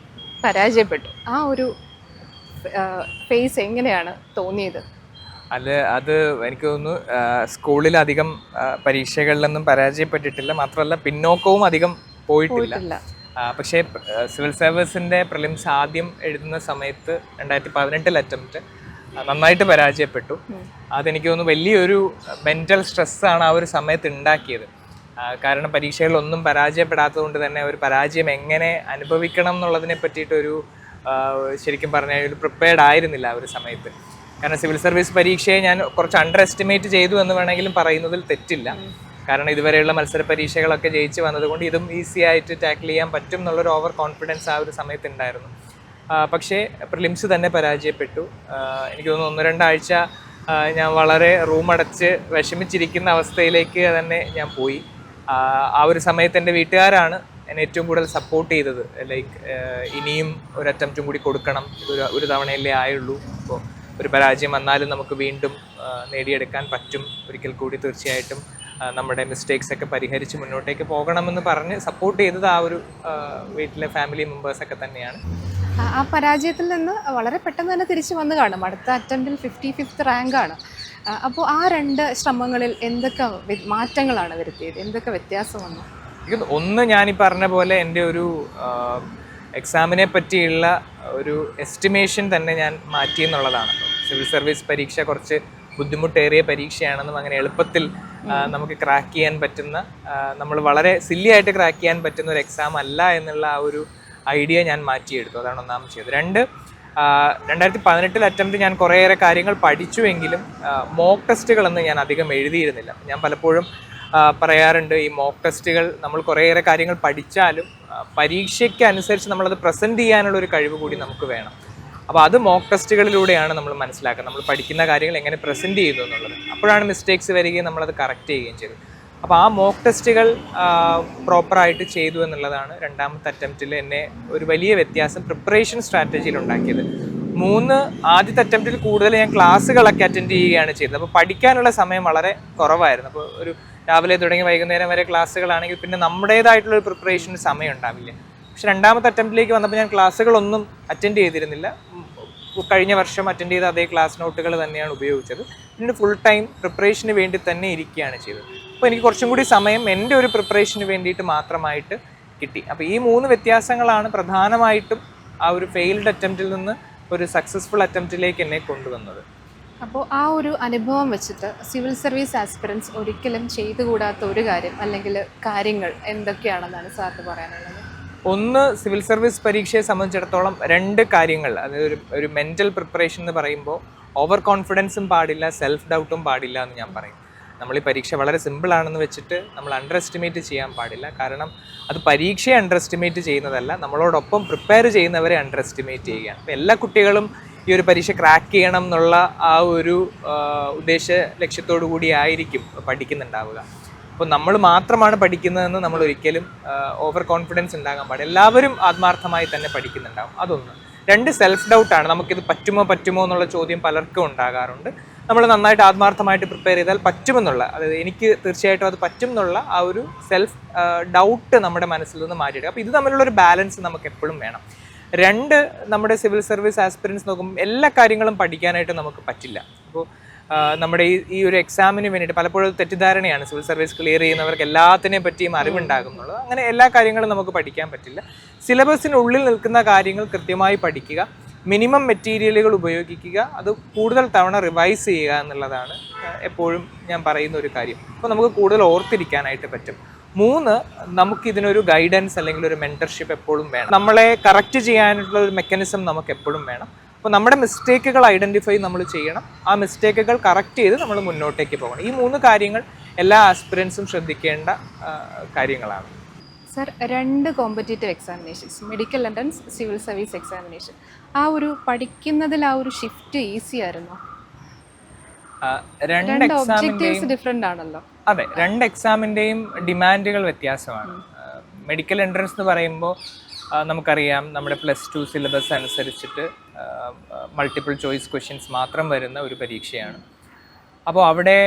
പരാജയപ്പെട്ടു. ആ ഒരു ഫേസ് എങ്ങനെയാണ് തോന്നിയത്? അത് എനിക്ക് തോന്നുന്നു സ്കൂളിലധികം പരീക്ഷകളിലൊന്നും പരാജയപ്പെട്ടിട്ടില്ല, മാത്രമല്ല പിന്നോക്കവും അധികം പോയിട്ടില്ല. പക്ഷേ സിവിൽ സർവീസിൻ്റെ പ്രിലിംസ് ആദ്യം എഴുതുന്ന സമയത്ത് 2018 അറ്റംപ്റ്റ് നന്നായിട്ട് പരാജയപ്പെട്ടു. അതെനിക്ക് തോന്നുന്നു വലിയൊരു മെൻ്റൽ സ്ട്രെസ്സാണ് ആ ഒരു സമയത്ത് ഉണ്ടാക്കിയത്. കാരണം പരീക്ഷകളിലൊന്നും പരാജയപ്പെടാത്തത് കൊണ്ട് തന്നെ ഒരു പരാജയം എങ്ങനെ അനുഭവിക്കണം എന്നുള്ളതിനെ പറ്റിയിട്ടൊരു ശരിക്കും പറഞ്ഞാൽ ഒരു പ്രിപ്പയർഡ് ആയിരുന്നില്ല ആ ഒരു സമയത്ത്. കാരണം സിവിൽ സർവീസ് പരീക്ഷയെ ഞാൻ കുറച്ച് അണ്ടർ എസ്റ്റിമേറ്റ് ചെയ്തു എന്ന് വേണമെങ്കിലും പറയുന്നതിൽ തെറ്റില്ല. കാരണം ഇതുവരെയുള്ള മത്സര പരീക്ഷകളൊക്കെ ജയിച്ച് വന്നതുകൊണ്ട് ഇതും ഈസി ആയിട്ട് ടാക്കിൾ ചെയ്യാൻ പറ്റും എന്നുള്ളൊരു ഓവർ കോൺഫിഡൻസ് ആ ഒരു സമയത്ത് ഉണ്ടായിരുന്നു. പക്ഷേ പ്രിലിംസ് തന്നെ പരാജയപ്പെട്ടു. എനിക്ക് തോന്നുന്നു 1-2 ആഴ്ച ഞാൻ വളരെ റൂമടച്ച് വിഷമിച്ചിരിക്കുന്ന അവസ്ഥയിലേക്ക് തന്നെ ഞാൻ പോയി. ആ ഒരു സമയത്ത് എൻ്റെ വീട്ടുകാരാണ് എന്നെ ഏറ്റവും കൂടുതൽ സപ്പോർട്ട് ചെയ്തത്. ലൈക്ക് ഇനിയും ഒരു അറ്റംപ്റ്റും കൂടി കൊടുക്കണം, ഒരു തവണയല്ലേ ആയുള്ളൂ, അപ്പോൾ ഒരു പരാജയം വന്നാലും നമുക്ക് വീണ്ടും നേടിയെടുക്കാൻ പറ്റും, ഒരിക്കൽ കൂടി തീർച്ചയായിട്ടും നമ്മുടെ മിസ്റ്റേക്സ് ഒക്കെ പരിഹരിച്ച് മുന്നോട്ടേക്ക് പോകണമെന്ന് പറഞ്ഞ് സപ്പോർട്ട് ചെയ്തത് ആ ഒരു വീട്ടിലെ ഫാമിലി മെമ്പേഴ്സൊക്കെ തന്നെയാണ്. ആ പരാജയത്തിൽ നിന്ന് വളരെ പെട്ടെന്ന് തന്നെ തിരിച്ചു വന്ന് കാണും. അടുത്ത അറ്റംപ്റ്റിൽ 55th റാങ്കാണ്. അപ്പോൾ ആ 2 ശ്രമങ്ങളിൽ എന്തൊക്കെ മാറ്റങ്ങളാണ് വരുത്തിയത്, എന്തൊക്കെ വ്യത്യാസം വന്നു? ഒന്ന്, ഞാനീ പറഞ്ഞ പോലെ എൻ്റെ ഒരു എക്സാമിനെ പറ്റിയുള്ള ഒരു എസ്റ്റിമേഷൻ തന്നെ ഞാൻ മാറ്റി എന്നുള്ളതാണ്. സിവിൽ സർവീസ് പരീക്ഷ കുറച്ച് ബുദ്ധിമുട്ടേറിയ പരീക്ഷയാണെന്നും അങ്ങനെ എളുപ്പത്തിൽ നമുക്ക് ക്രാക്ക് ചെയ്യാൻ പറ്റുന്ന, നമ്മൾ വളരെ സില്ലി ആയിട്ട് ക്രാക്ക് ചെയ്യാൻ പറ്റുന്ന ഒരു എക്സാം അല്ല എന്നുള്ള ആ ഒരു ഐഡിയ ഞാൻ മാറ്റിയെടുത്തു. അതാണ് ഒന്നാമത് ചെയ്തത്. 2018 അറ്റംപ്റ്റ് ഞാൻ കുറേയേറെ കാര്യങ്ങൾ പഠിച്ചുവെങ്കിലും മോക്ക് ടെസ്റ്റുകളൊന്നും ഞാൻ അധികം എഴുതിയിരുന്നില്ല. ഞാൻ പലപ്പോഴും പറയാറുണ്ട്, ഈ മോക്ക് ടെസ്റ്റുകൾ നമ്മൾ കുറേയേറെ കാര്യങ്ങൾ പഠിച്ചാലും പരീക്ഷയ്ക്ക് അനുസരിച്ച് നമ്മളത് പ്രസൻറ്റ് ചെയ്യാനുള്ളൊരു കഴിവ് കൂടി നമുക്ക് വേണം. അപ്പോൾ അത് മോക്ക് ടെസ്റ്റുകളിലൂടെയാണ് നമ്മൾ മനസ്സിലാക്കുക, നമ്മൾ പഠിക്കുന്ന കാര്യങ്ങൾ എങ്ങനെ പ്രസൻറ്റ് ചെയ്യുന്നു എന്നുള്ളത്. അപ്പോഴാണ് മിസ്റ്റേക്സ് വരികയും നമ്മളത് കറക്റ്റ് ചെയ്യുകയും ചെയ്തത്. അപ്പോൾ ആ മോക്ക് ടെസ്റ്റുകൾ പ്രോപ്പറായിട്ട് ചെയ്തു എന്നുള്ളതാണ് 2ാമത്തെ അറ്റംപ്റ്റിൽ എന്നെ ഒരു വലിയ വ്യത്യാസം പ്രിപ്പറേഷൻ സ്ട്രാറ്റജിയിൽ ഉണ്ടാക്കിയത്. 3, ആദ്യത്തെ അറ്റംപ്റ്റിൽ കൂടുതൽ ഞാൻ ക്ലാസ്സുകളൊക്കെ അറ്റൻഡ് ചെയ്യുകയാണ് ചെയ്തത്. അപ്പോൾ പഠിക്കാനുള്ള സമയം വളരെ കുറവായിരുന്നു. അപ്പോൾ ഒരു രാവിലെ തുടങ്ങി വൈകുന്നേരം വരെ ക്ലാസ്സുകളാണെങ്കിൽ പിന്നെ നമ്മുടേതായിട്ടുള്ളൊരു പ്രിപ്പറേഷന് സമയം ഉണ്ടാവില്ല. പക്ഷെ 2ാമത്തെ അറ്റംപ്റ്റിലേക്ക് വന്നപ്പോൾ ഞാൻ ക്ലാസ്സുകളൊന്നും അറ്റൻഡ് ചെയ്തിരുന്നില്ല. കഴിഞ്ഞ വർഷം അറ്റൻഡ് ചെയ്ത അതേ ക്ലാസ് നോട്ടുകൾ തന്നെയാണ് ഉപയോഗിച്ചത്. പിന്നീട് ഫുൾ ടൈം പ്രിപ്പറേഷന് വേണ്ടി തന്നെ ഇരിക്കുകയാണ് ചെയ്തത്. അപ്പോൾ എനിക്ക് കുറച്ചും കൂടി സമയം എൻ്റെ ഒരു പ്രിപ്പറേഷന് വേണ്ടിയിട്ട് മാത്രമായിട്ട് കിട്ടി. അപ്പോൾ ഈ 3 വ്യത്യാസങ്ങളാണ് പ്രധാനമായിട്ടും ആ ഒരു ഫെയിൽഡ് അറ്റംപ്റ്റിൽ നിന്ന് ഒരു സക്സസ്ഫുൾ അറ്റംപ്റ്റിലേക്ക് എന്നെ കൊണ്ടുവന്നത്. അപ്പോൾ ആ ഒരു അനുഭവം വെച്ചിട്ട് സിവിൽ സർവീസ് ആസ്പിറൻസ് ഒരിക്കലും ചെയ്തുകൂടാത്ത ഒരു കാര്യം അല്ലെങ്കിൽ കാര്യങ്ങൾ എന്തൊക്കെയാണെന്നാണ് സാറിന് പറയാനുള്ളത്? ഒന്ന്, സിവിൽ സർവീസ് പരീക്ഷയെ സംബന്ധിച്ചിടത്തോളം 2 കാര്യങ്ങൾ, അത് ഒരു മെൻ്റൽ പ്രിപ്പറേഷൻ എന്ന് പറയുമ്പോൾ ഓവർ കോൺഫിഡൻസും പാടില്ല, സെൽഫ് ഡൗട്ടും പാടില്ല എന്ന് ഞാൻ പറയും. നമ്മൾ ഈ പരീക്ഷ വളരെ സിമ്പിളാണെന്ന് വെച്ചിട്ട് നമ്മൾ അണ്ടർ എസ്റ്റിമേറ്റ് ചെയ്യാൻ പാടില്ല. കാരണം അത് പരീക്ഷയെ അണ്ടർ എസ്റ്റിമേറ്റ് ചെയ്യുന്നതല്ല, നമ്മളോടൊപ്പം പ്രിപ്പയർ ചെയ്യുന്നവരെ അണ്ടർ എസ്റ്റിമേറ്റ് ചെയ്യുകയാണ്. അപ്പോൾ എല്ലാ കുട്ടികളും ഈ ഒരു പരീക്ഷ ക്രാക്ക് ചെയ്യണം എന്നുള്ള ആ ഒരു ഉദ്ദേശ ലക്ഷ്യത്തോടു കൂടി ആയിരിക്കും പഠിക്കുന്നുണ്ടാവുക. അപ്പോൾ നമ്മൾ മാത്രമാണ് പഠിക്കുന്നതെന്ന് നമ്മൾ ഒരിക്കലും ഓവർ കോൺഫിഡൻസ് ഉണ്ടാകാൻ പാടില്ല. എല്ലാവരും ആത്മാർത്ഥമായി തന്നെ പഠിക്കുന്നുണ്ടാവും. അതൊന്ന്. 2, സെൽഫ് ഡൗട്ടാണ്. നമുക്കിത് പറ്റുമോ എന്നുള്ള ചോദ്യം പലർക്കും ഉണ്ടാകാറുണ്ട്. നമ്മൾ നന്നായിട്ട് ആത്മാർത്ഥമായിട്ട് പ്രിപ്പയർ ചെയ്താൽ പറ്റുമെന്നുള്ള, അതായത് എനിക്ക് തീർച്ചയായിട്ടും അത് പറ്റും എന്നുള്ള ആ ഒരു സെൽഫ് ഡൗട്ട് നമ്മുടെ മനസ്സിൽ നിന്ന് മാറ്റിയെടുക്കുക. അപ്പോൾ ഇത് തമ്മിലുള്ളൊരു ബാലൻസ് നമുക്ക് എപ്പോഴും വേണം. രണ്ട്, നമ്മുടെ സിവിൽ സർവീസ് ആസ്പിറൻസ് നോക്കുമ്പോൾ എല്ലാ കാര്യങ്ങളും പഠിക്കാനായിട്ട് നമുക്ക് പറ്റില്ല. അപ്പോൾ നമ്മുടെ ഈ ഒരു എക്സാമിന് വേണ്ടിയിട്ട് പലപ്പോഴും തെറ്റിദ്ധാരണയാണ് സിവിൽ സർവീസ് ക്ലിയർ ചെയ്യുന്നവർക്ക് എല്ലാത്തിനെ പറ്റിയും അറിവുണ്ടാകുന്നുള്ളത്. അങ്ങനെ എല്ലാ കാര്യങ്ങളും നമുക്ക് പഠിക്കാൻ പറ്റില്ല. സിലബസിനുള്ളിൽ നിൽക്കുന്ന കാര്യങ്ങൾ കൃത്യമായി പഠിക്കുക, മിനിമം മെറ്റീരിയലുകൾ ഉപയോഗിക്കുക, അത് കൂടുതൽ തവണ റിവൈസ് ചെയ്യുക എന്നുള്ളതാണ് എപ്പോഴും ഞാൻ പറയുന്ന ഒരു കാര്യം. അപ്പോൾ നമുക്ക് കൂടുതൽ ഓർത്തിരിക്കാനായിട്ട് പറ്റും. 3, നമുക്കിതിനൊരു ഗൈഡൻസ് അല്ലെങ്കിൽ ഒരു മെൻറ്റർഷിപ്പ് എപ്പോഴും വേണം. നമ്മളെ കറക്റ്റ് ചെയ്യാനുള്ള ഒരു മെക്കാനിസം നമുക്ക് എപ്പോഴും വേണം. അപ്പോൾ നമ്മുടെ മിസ്റ്റേക്കുകൾ ഐഡൻറ്റിഫൈ നമ്മൾ ചെയ്യണം, ആ മിസ്റ്റേക്കുകൾ കറക്റ്റ് ചെയ്ത് നമ്മൾ മുന്നോട്ടേക്ക് പോകണം. ഈ 3 കാര്യങ്ങൾ എല്ലാ ആസ്പിറൻസും ശ്രദ്ധിക്കേണ്ട കാര്യങ്ങളാണ്. Sir, 2 competitive examinations, medical entrance, civil service examination, ആ ഒരു പഠിക്കുന്നതിൽ ആ ഒരു ഷിഫ്റ്റ് ഈസി ആയിരുന്നോ? രണ്ട് ഒബ്ജക്റ്റീവ്സ് ഡിഫറെന്റ് ആണല്ലോ. അതെ, 2 എക്സാമിൻ്റെയും ഡിമാൻഡുകൾ വ്യത്യാസമാണ്. മെഡിക്കൽ എൻട്രൻസ് എന്ന് പറയുമ്പോൾ നമുക്കറിയാം നമ്മുടെ +2 സിലബസ് അനുസരിച്ചിട്ട് മൾട്ടിപ്പിൾ ചോയ്സ് ക്വസ്റ്റ്യൻസ് മാത്രം വരുന്ന ഒരു പരീക്ഷയാണ്. അപ്പോൾ അവിടെ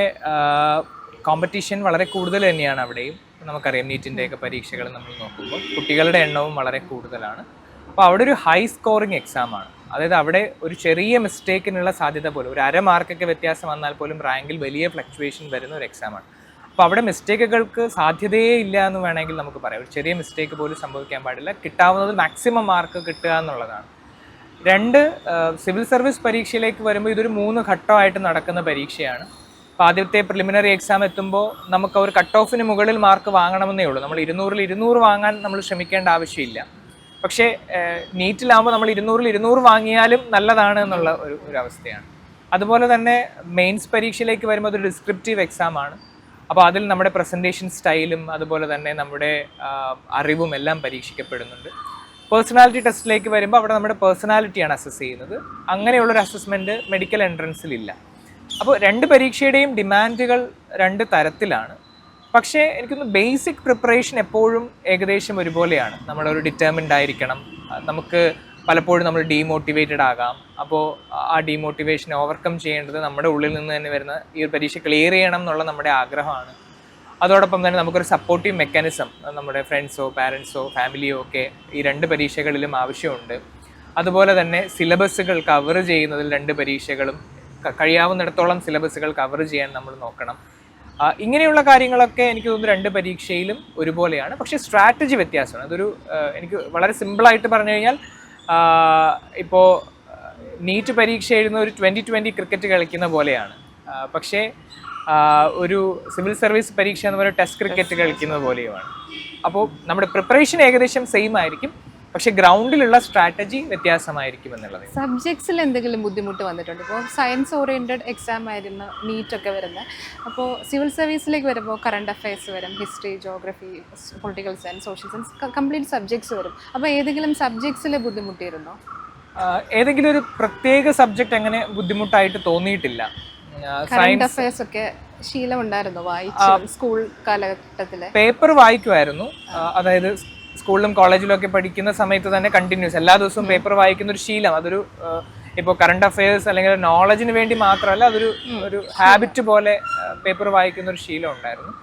കോമ്പറ്റീഷൻ വളരെ കൂടുതൽ തന്നെയാണ്. അവിടെയും നമുക്കറിയാം നീറ്റിൻ്റെയൊക്കെ പരീക്ഷകൾ നമ്മൾ നോക്കുമ്പോൾ കുട്ടികളുടെ എണ്ണവും വളരെ കൂടുതലാണ്. അപ്പോൾ അവിടെ ഒരു ഹൈ സ്കോറിങ് എക്സാമാണ്. അതായത് അവിടെ ഒരു ചെറിയ മിസ്റ്റേക്കിനുള്ള സാധ്യത പോലും, ഒരു 1/2 മാർക്കൊക്കെ വ്യത്യാസം വന്നാൽ പോലും റാങ്കിൽ വലിയ ഫ്ലക്ച്വേഷൻ വരുന്ന ഒരു എക്സാമാണ്. അപ്പോൾ അവിടെ മിസ്റ്റേക്കുകൾക്ക് സാധ്യതയേ ഇല്ല എന്ന് വേണമെങ്കിൽ നമുക്ക് പറയാം. ഒരു ചെറിയ മിസ്റ്റേക്ക് പോലും സംഭവിക്കാൻ പാടില്ല, കിട്ടാവുന്നത് മാക്സിമം മാർക്ക് കിട്ടുക എന്നുള്ളതാണ്. 2, സിവിൽ സർവീസ് പരീക്ഷയിലേക്ക് വരുമ്പോൾ ഇതൊരു 3 ഘട്ടമായിട്ട് നടക്കുന്ന പരീക്ഷയാണ്. അപ്പോൾ ആദ്യത്തെ പ്രിലിമിനറി എക്സാം എത്തുമ്പോൾ നമുക്ക് ഒരു കട്ട് ഓഫിന് മുകളിൽ മാർക്ക് വാങ്ങണമെന്നേ ഉള്ളൂ. നമ്മൾ 200-ൽ 200 വാങ്ങാൻ നമ്മൾ ശ്രമിക്കേണ്ട ആവശ്യമില്ല. പക്ഷേ നീറ്റിലാകുമ്പോൾ നമ്മൾ 200-ൽ 200 വാങ്ങിയാലും നല്ലതാണ് എന്നുള്ള ഒരു അവസ്ഥയാണ്. അതുപോലെ തന്നെ മെയിൻസ് പരീക്ഷയിലേക്ക് വരുമ്പോൾ അതൊരു ഡിസ്ക്രിപ്റ്റീവ് എക്സാമാണ്. അപ്പോൾ അതിൽ നമ്മുടെ പ്രസൻറ്റേഷൻ സ്റ്റൈലും അതുപോലെ തന്നെ നമ്മുടെ അറിവും എല്ലാം പരീക്ഷിക്കപ്പെടുന്നുണ്ട്. പേഴ്സണാലിറ്റി ടെസ്റ്റിലേക്ക് വരുമ്പോൾ അവിടെ നമ്മുടെ പേഴ്സണാലിറ്റിയാണ് അസസ് ചെയ്യുന്നത്. അങ്ങനെയുള്ളൊരു അസസ്മെൻറ്റ് മെഡിക്കൽ എൻട്രൻസിലില്ല. അപ്പോൾ 2 പരീക്ഷയുടെയും ഡിമാൻഡുകൾ 2 തരത്തിലാണ്. പക്ഷേ എനിക്കൊന്ന് ബേസിക് പ്രിപ്പറേഷൻ എപ്പോഴും ഏകദേശം ഒരുപോലെയാണ്. നമ്മളൊരു ഡിറ്റർമിൻഡ് ആയിരിക്കണം. നമുക്ക് പലപ്പോഴും നമ്മൾ ഡീമോട്ടിവേറ്റഡ് ആകാം. അപ്പോൾ ആ ഡീമോട്ടിവേഷൻ ഓവർകം ചെയ്യേണ്ടത് നമ്മുടെ ഉള്ളിൽ നിന്ന് തന്നെ വരുന്ന ഈ ഒരു പരീക്ഷ ക്ലിയർ ചെയ്യണം എന്നുള്ള നമ്മുടെ ആഗ്രഹമാണ്. അതോടൊപ്പം തന്നെ നമുക്കൊരു സപ്പോർട്ടീവ് മെക്കാനിസം നമ്മുടെ ഫ്രണ്ട്സോ പാരൻസോ ഫാമിലിയോ ഒക്കെ ഈ 2 പരീക്ഷകളിലും ആവശ്യമുണ്ട്. അതുപോലെ തന്നെ സിലബസുകൾ കവർ ചെയ്യുന്നതിൽ 2 പരീക്ഷകളും കഴിയാവുന്നിടത്തോളം സിലബസുകൾ കവർ ചെയ്യാൻ നമ്മൾ നോക്കണം. ഇങ്ങനെയുള്ള കാര്യങ്ങളൊക്കെ എനിക്ക് തോന്നുന്നു 2 പരീക്ഷയിലും ഒരുപോലെയാണ്. പക്ഷേ സ്ട്രാറ്റജി വ്യത്യാസമാണ്. അതൊരു എനിക്ക് വളരെ സിമ്പിളായിട്ട് പറഞ്ഞു കഴിഞ്ഞാൽ ഇപ്പോൾ നീറ്റ് പരീക്ഷ എഴുതുന്ന ഒരു 2020 ക്രിക്കറ്റ് കളിക്കുന്ന പോലെയാണ്. പക്ഷേ ഒരു സിവിൽ സർവീസ് പരീക്ഷ എന്ന് പറയുന്ന ടെസ്റ്റ് ക്രിക്കറ്റ് കളിക്കുന്നത് പോലെയുമാണ്. അപ്പോൾ നമ്മുടെ പ്രിപ്പറേഷൻ ഏകദേശം സെയിം ആയിരിക്കും, പക്ഷെ ഗ്രൗണ്ടിലുള്ള സ്ട്രാറ്റജി വ്യത്യാസമായിരിക്കും എന്നുള്ളത്. സബ്ജക്ട്സിൽ എന്തെങ്കിലും ബുദ്ധിമുട്ട് വന്നിട്ടുണ്ട്? ഇപ്പോൾ സയൻസ് ഓറിയൻറ്റഡ് എക്സാം ആയിരുന്നു നീറ്റൊക്കെ വരുന്നത്. അപ്പോൾ സിവിൽ സർവീസിലേക്ക് വരുമ്പോൾ കറണ്ട് അഫയേഴ്സ് വരും, history, geography, political science, social science, complete subjects വരും. അപ്പോൾ ഏതെങ്കിലും സബ്ജക്ട്സിൽ ബുദ്ധിമുട്ടിയിരുന്നോ? ഏതെങ്കിലും ഒരു പ്രത്യേക സബ്ജക്റ്റ് അങ്ങനെ ബുദ്ധിമുട്ടായിട്ട് തോന്നിയിട്ടില്ല. കറണ്ട് അഫയേഴ്സ് ഒക്കെ ശീലം ഉണ്ടായിരുന്നു വായിച്ചു സ്കൂൾ കാലഘട്ടത്തിലെ? പേപ്പർ വായിക്കുമായിരുന്നു. അതായത് സ്കൂളിലും കോളേജിലും ഒക്കെ പഠിക്കുന്ന സമയത്ത് തന്നെ കണ്ടിന്യൂസ് എല്ലാ ദിവസവും പേപ്പർ വായിക്കുന്ന ഒരു ശീലം, അതൊരു ഇപ്പോൾ കറണ്ട് അഫയേഴ്സ് അല്ലെങ്കിൽ നോളജിന് വേണ്ടി മാത്രമല്ല, ഒരു ഹാബിറ്റ് പോലെ പേപ്പർ വായിക്കുന്ന ഒരു ശീലം ഉണ്ടായിരുന്നു.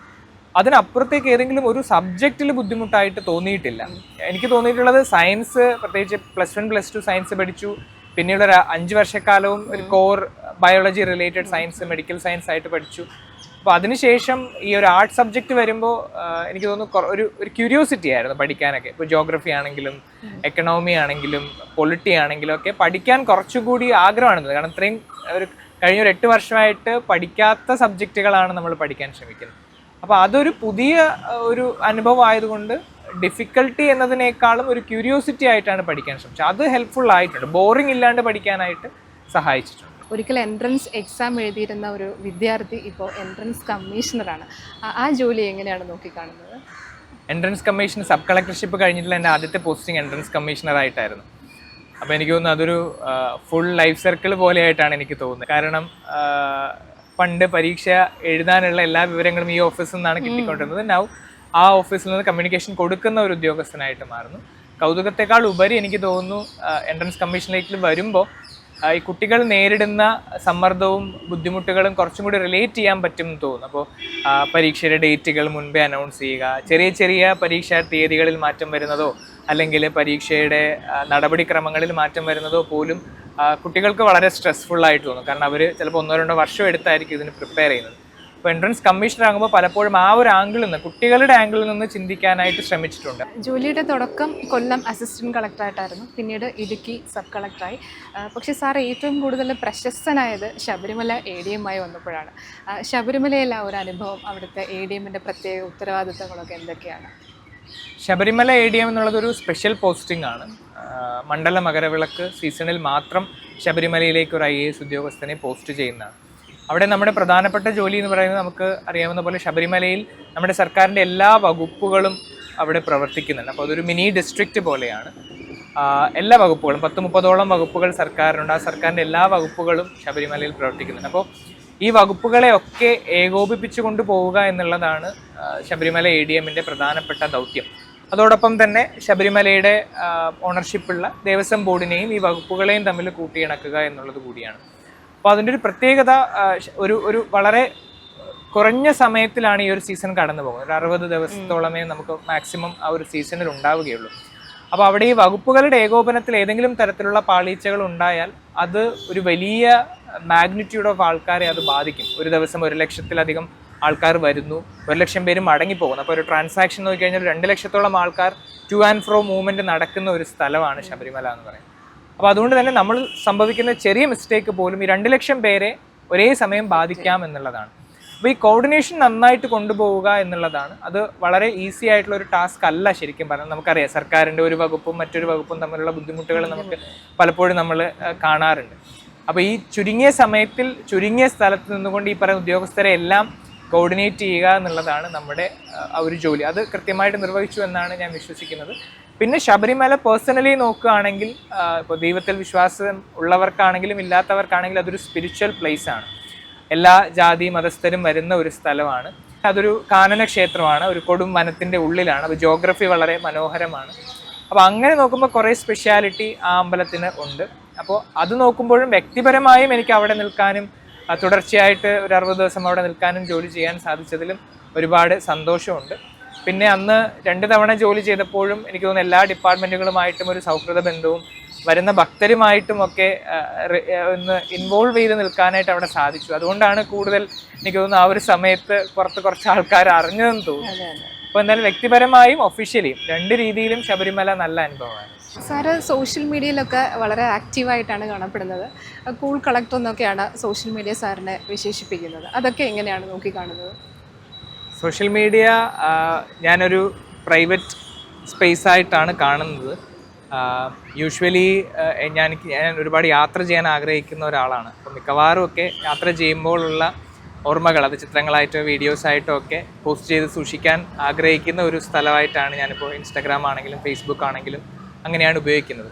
അതിനപ്പുറത്തേക്ക് ഏതെങ്കിലും ഒരു സബ്ജക്റ്റിൽ ബുദ്ധിമുട്ടായിട്ട് തോന്നിയിട്ടില്ല. എനിക്ക് തോന്നിയിട്ടുള്ളത് സയൻസ്, പ്രത്യേകിച്ച് +1 +2 സയൻസ് പഠിച്ചു. പിന്നീട് ഒരു 5 വർഷക്കാലവും ഒരു core biology related science, medical science ആയിട്ട് പഠിച്ചു. അപ്പോൾ അതിനുശേഷം ഈ ഒരു ആർട്ട് സബ്ജക്റ്റ് വരുമ്പോൾ എനിക്ക് തോന്നുന്നു ഒരു ക്യൂരിയോസിറ്റി ആയിരുന്നു പഠിക്കാനൊക്കെ. ഇപ്പോൾ ജോഗ്രഫി ആണെങ്കിലും എക്കണോമി ആണെങ്കിലും പൊളിറ്റി ആണെങ്കിലും ഒക്കെ പഠിക്കാൻ കുറച്ചുകൂടി ആഗ്രഹമാണ്. കാരണം ഇത്രയും കഴിഞ്ഞൊരു 8 വർഷമായിട്ട് പഠിക്കാത്ത സബ്ജക്റ്റുകളാണ് നമ്മൾ പഠിക്കാൻ ശ്രമിക്കുന്നത്. അപ്പോൾ അതൊരു പുതിയ ഒരു അനുഭവം ആയതുകൊണ്ട് ഡിഫിക്കൽട്ടി എന്നതിനേക്കാളും ഒരു ക്യൂരിയോസിറ്റി ആയിട്ടാണ് പഠിക്കാൻ ശ്രമിച്ചത്. അത് ഹെൽപ്ഫുൾ ആയിട്ടുണ്ട്, ബോറിംഗ് ഇല്ലാണ്ട് പഠിക്കാനായിട്ട് സഹായിച്ചിട്ടുണ്ട്. ഒരിക്കൽ എൻട്രൻസ് എക്സാം എഴുതിയിരുന്ന ഒരു വിദ്യാർത്ഥി ഇപ്പോൾ എൻട്രൻസ് കമ്മീഷണറാണ്. ആ ജോലി എങ്ങനെയാണ് നോക്കിക്കാണുന്നത്? എൻട്രൻസ് കമ്മീഷൻ സബ് കളക്ടർഷിപ്പ് കഴിഞ്ഞിട്ടുള്ള എൻ്റെ ആദ്യത്തെ പോസ്റ്റിംഗ് എൻട്രൻസ് കമ്മീഷണറായിട്ടായിരുന്നു. അപ്പോൾ എനിക്ക് തോന്നുന്നു അതൊരു ഫുൾ ലൈഫ് സർക്കിൾ പോലെയായിട്ടാണ് എനിക്ക് തോന്നുന്നത്. കാരണം പണ്ട് പരീക്ഷ എഴുതാനുള്ള എല്ലാ വിവരങ്ങളും ഈ ഓഫീസിൽ നിന്നാണ് കിട്ടിക്കൊണ്ടിരുന്നത്. നൗ ആ ഓഫീസിൽ നിന്ന് കമ്മ്യൂണിക്കേഷൻ കൊടുക്കുന്ന ഒരു ഉദ്യോഗസ്ഥനായിട്ട് മാറുന്നു. കൗതുകത്തെക്കാൾ ഉപരി എനിക്ക് തോന്നുന്നു എൻട്രൻസ് കമ്മീഷനിലേക്ക് വരുമ്പോൾ ഈ കുട്ടികൾ നേരിടുന്ന സമ്മർദ്ദവും ബുദ്ധിമുട്ടുകളും കുറച്ചും കൂടി റിലേറ്റ് ചെയ്യാൻ പറ്റും എന്ന് തോന്നുന്നു. അപ്പോൾ പരീക്ഷയുടെ ഡേറ്റുകൾ മുൻപേ അനൗൺസ് ചെയ്യുക, ചെറിയ ചെറിയ പരീക്ഷാ തീയതികളിൽ മാറ്റം വരുന്നതോ അല്ലെങ്കിൽ പരീക്ഷയുടെ നടപടിക്രമങ്ങളിൽ മാറ്റം വരുന്നതോ പോലും കുട്ടികൾക്ക് വളരെ സ്ട്രെസ്ഫുൾ ആയിട്ട് തോന്നും. കാരണം അവർ ചിലപ്പോൾ 1-2 വർഷം എടുത്തായിരിക്കും ഇതിന് പ്രിപ്പയർ ചെയ്യുന്നത്. അപ്പോൾ എൻട്രൻസ് കമ്മീഷണർ ആകുമ്പോൾ പലപ്പോഴും ആ ഒരു ആംഗിളിൽ നിന്ന്, കുട്ടികളുടെ ആംഗിളിൽ നിന്ന് ചിന്തിക്കാനായിട്ട് ശ്രമിച്ചിട്ടുണ്ട്. ജോലിയുടെ തുടക്കം കൊല്ലം അസിസ്റ്റന്റ് കളക്ടറായിട്ടായിരുന്നു, പിന്നീട് ഇടുക്കി സബ് കളക്ടറായി. പക്ഷേ സാർ ഏറ്റവും കൂടുതൽ പ്രശസ്തനായത് ശബരിമല ADM ആയി വന്നപ്പോഴാണ്. ശബരിമലയിലെ ആ ഒരു അനുഭവം, അവിടുത്തെ ADMൻ്റെ പ്രത്യേക ഉത്തരവാദിത്തങ്ങളൊക്കെ എന്തൊക്കെയാണ്? ശബരിമല ADM എന്നുള്ളതൊരു സ്പെഷ്യൽ പോസ്റ്റിംഗ് ആണ്. മണ്ഡല മകരവിളക്ക് സീസണിൽ മാത്രം ശബരിമലയിലേക്ക് ഒരു IAS ഉദ്യോഗസ്ഥനെ പോസ്റ്റ് ചെയ്യുന്നതാണ്. അവിടെ നമ്മുടെ പ്രധാനപ്പെട്ട ജോലി എന്ന് പറയുന്നത്, നമുക്ക് അറിയാവുന്ന പോലെ ശബരിമലയിൽ നമ്മുടെ സർക്കാരിൻ്റെ എല്ലാ വകുപ്പുകളും അവിടെ പ്രവർത്തിക്കുന്നുണ്ട്. അപ്പോൾ അതൊരു മിനി ഡിസ്ട്രിക്റ്റ് പോലെയാണ്. എല്ലാ വകുപ്പുകളും 10-30ഓളം വകുപ്പുകൾ സർക്കാരിനുണ്ട്. ആ സർക്കാരിൻ്റെ എല്ലാ വകുപ്പുകളും ശബരിമലയിൽ പ്രവർത്തിക്കുന്നുണ്ട്. അപ്പോൾ ഈ വകുപ്പുകളെയൊക്കെ ഏകോപിപ്പിച്ചു കൊണ്ടുപോവുക എന്നുള്ളതാണ് ശബരിമല ADMൻ്റെ പ്രധാനപ്പെട്ട ദൗത്യം. അതോടൊപ്പം തന്നെ ശബരിമലയുടെ ഓണർഷിപ്പുള്ള ദേവസ്വം ബോർഡിനെയും ഈ വകുപ്പുകളെയും തമ്മിൽ കൂട്ടിയിണക്കുക എന്നുള്ളത് കൂടിയാണ്. അപ്പോൾ അതിൻ്റെ ഒരു പ്രത്യേകത, ഒരു വളരെ കുറഞ്ഞ സമയത്തിലാണ് ഈ ഒരു സീസൺ കടന്നു പോകുന്നത്. ഒരു 60 ദിവസത്തോളമേ നമുക്ക് മാക്സിമം ആ ഒരു സീസണിൽ ഉണ്ടാവുകയുള്ളൂ. അപ്പോൾ അവിടെ ഈ വകുപ്പുകളുടെ ഏകോപനത്തിൽ ഏതെങ്കിലും തരത്തിലുള്ള പാളീച്ചകൾ ഉണ്ടായാൽ അത് ഒരു വലിയ മാഗ്നിറ്റ്യൂഡ് ഓഫ് ആൾക്കാരെ അത് ബാധിക്കും. ഒരു ദിവസം 1 ലക്ഷത്തിലധികം ആൾക്കാർ വരുന്നു, 1 ലക്ഷം പേര് മടങ്ങിപ്പോകുന്നു. അപ്പോൾ ഒരു ട്രാൻസാക്ഷൻ നോക്കിക്കഴിഞ്ഞാൽ 2 ലക്ഷത്തോളം ആൾക്കാർ ടു ആൻഡ് ഫ്രോ മൂവ്മെൻറ്റ് നടക്കുന്ന ഒരു സ്ഥലമാണ് ശബരിമല എന്ന് പറയുന്നത്. അപ്പോൾ അതുകൊണ്ട് തന്നെ നമ്മൾ സംഭവിക്കുന്ന ചെറിയ മിസ്റ്റേക്ക് പോലും ഈ 2 ലക്ഷം പേരെ ഒരേ സമയം ബാധിക്കാം എന്നുള്ളതാണ്. അപ്പോൾ ഈ കോർഡിനേഷൻ നന്നായിട്ട് കൊണ്ടുപോവുക എന്നുള്ളതാണ്. അത് വളരെ ഈസി ആയിട്ടുള്ള ഒരു ടാസ്ക് അല്ല ശരിക്കും പറഞ്ഞാൽ. നമുക്കറിയാം, സർക്കാരിൻ്റെ ഒരു വകുപ്പും മറ്റൊരു വകുപ്പും തമ്മിലുള്ള ബുദ്ധിമുട്ടുകൾ നമുക്ക് പലപ്പോഴും നമ്മൾ കാണാറുണ്ട്. അപ്പോൾ ഈ ചുരുങ്ങിയ സമയത്തിൽ ചുരുങ്ങിയ സ്ഥലത്ത് നിന്നുകൊണ്ട് ഈ പറയുന്ന ഉദ്യോഗസ്ഥരെ എല്ലാം കോർഡിനേറ്റ് ചെയ്യുക എന്നുള്ളതാണ് നമ്മുടെ ഒരു ജോലി. അത് കൃത്യമായിട്ട് നിർവഹിച്ചു എന്നാണ് ഞാൻ വിശ്വസിക്കുന്നത്. പിന്നെ ശബരിമല പേഴ്സണലി നോക്കുകയാണെങ്കിൽ, ഇപ്പോൾ ദൈവത്തിൽ വിശ്വാസം ഉള്ളവർക്കാണെങ്കിലും ഇല്ലാത്തവർക്കാണെങ്കിലും അതൊരു സ്പിരിച്വൽ പ്ലേസ് ആണ്. എല്ലാ ജാതി മതസ്ഥരും വരുന്ന ഒരു സ്ഥലമാണ്. അതൊരു കാനന ക്ഷേത്രമാണ്, ഒരു കൊടും വനത്തിൻ്റെ ഉള്ളിലാണ്. അപ്പോൾ ജോഗ്രഫി വളരെ മനോഹരമാണ്. അപ്പോൾ അങ്ങനെ നോക്കുമ്പോൾ കുറേ സ്പെഷ്യാലിറ്റി ആ അമ്പലത്തിന് ഉണ്ട്. അപ്പോൾ അത് നോക്കുമ്പോഴും വ്യക്തിപരമായും എനിക്ക് അവിടെ നിൽക്കാനും തുടർച്ചയായിട്ട് ഒരു 60 ദിവസം അവിടെ നിൽക്കാനും ജോലി ചെയ്യാൻ സാധിച്ചതിലും ഒരുപാട് സന്തോഷമുണ്ട്. പിന്നെ അന്ന് 2 തവണ ജോലി ചെയ്തപ്പോഴും എനിക്ക് തോന്നുന്നു എല്ലാ ഡിപ്പാർട്ട്മെൻറ്റുകളുമായിട്ടും ഒരു സൗഹൃദ ബന്ധവും വരുന്ന ഭക്തരുമായിട്ടും ഒക്കെ ഒന്ന് ഇൻവോൾവ് ചെയ്ത് നിൽക്കാനായിട്ട് അവിടെ സാധിച്ചു. അതുകൊണ്ടാണ് കൂടുതൽ എനിക്ക് തോന്നുന്നു ആ ഒരു സമയത്ത് കുറച്ച് ആൾക്കാർ അറിഞ്ഞതെന്ന് തോന്നുന്നു. അപ്പോൾ എന്തായാലും വ്യക്തിപരമായും ഒഫീഷ്യലിയും 2 രീതിയിലും ശബരിമല നല്ല അനുഭവമാണ്. സാറ് സോഷ്യൽ മീഡിയയിലൊക്കെ വളരെ ആക്റ്റീവായിട്ടാണ് കാണപ്പെടുന്നത്. കൂൾ കളക്ടർ എന്നൊക്കെയാണ് സോഷ്യൽ മീഡിയ സാറിനെ വിശേഷിപ്പിക്കുന്നത്. അതൊക്കെ എങ്ങനെയാണ് നോക്കിക്കാണുന്നത്? സോഷ്യൽ മീഡിയ ഞാനൊരു പ്രൈവറ്റ് സ്പേസ് ആയിട്ടാണ് കാണുന്നത്. യൂഷ്വലി ഞാൻ ഒരുപാട് യാത്ര ചെയ്യാൻ ആഗ്രഹിക്കുന്ന ഒരാളാണ്. അപ്പോൾ മിക്കവാറും ഒക്കെ യാത്ര ചെയ്യുമ്പോഴുള്ള ഓർമ്മകൾ, അത് ചിത്രങ്ങളായിട്ടോ വീഡിയോസായിട്ടോ ഒക്കെ പോസ്റ്റ് ചെയ്ത് സൂക്ഷിക്കാൻ ആഗ്രഹിക്കുന്ന ഒരു സ്ഥലമായിട്ടാണ് ഞാനിപ്പോൾ ഇൻസ്റ്റാഗ്രാം ആണെങ്കിലും ഫേസ്ബുക്ക് ആണെങ്കിലും അങ്ങനെയാണ് ഉപയോഗിക്കുന്നത്.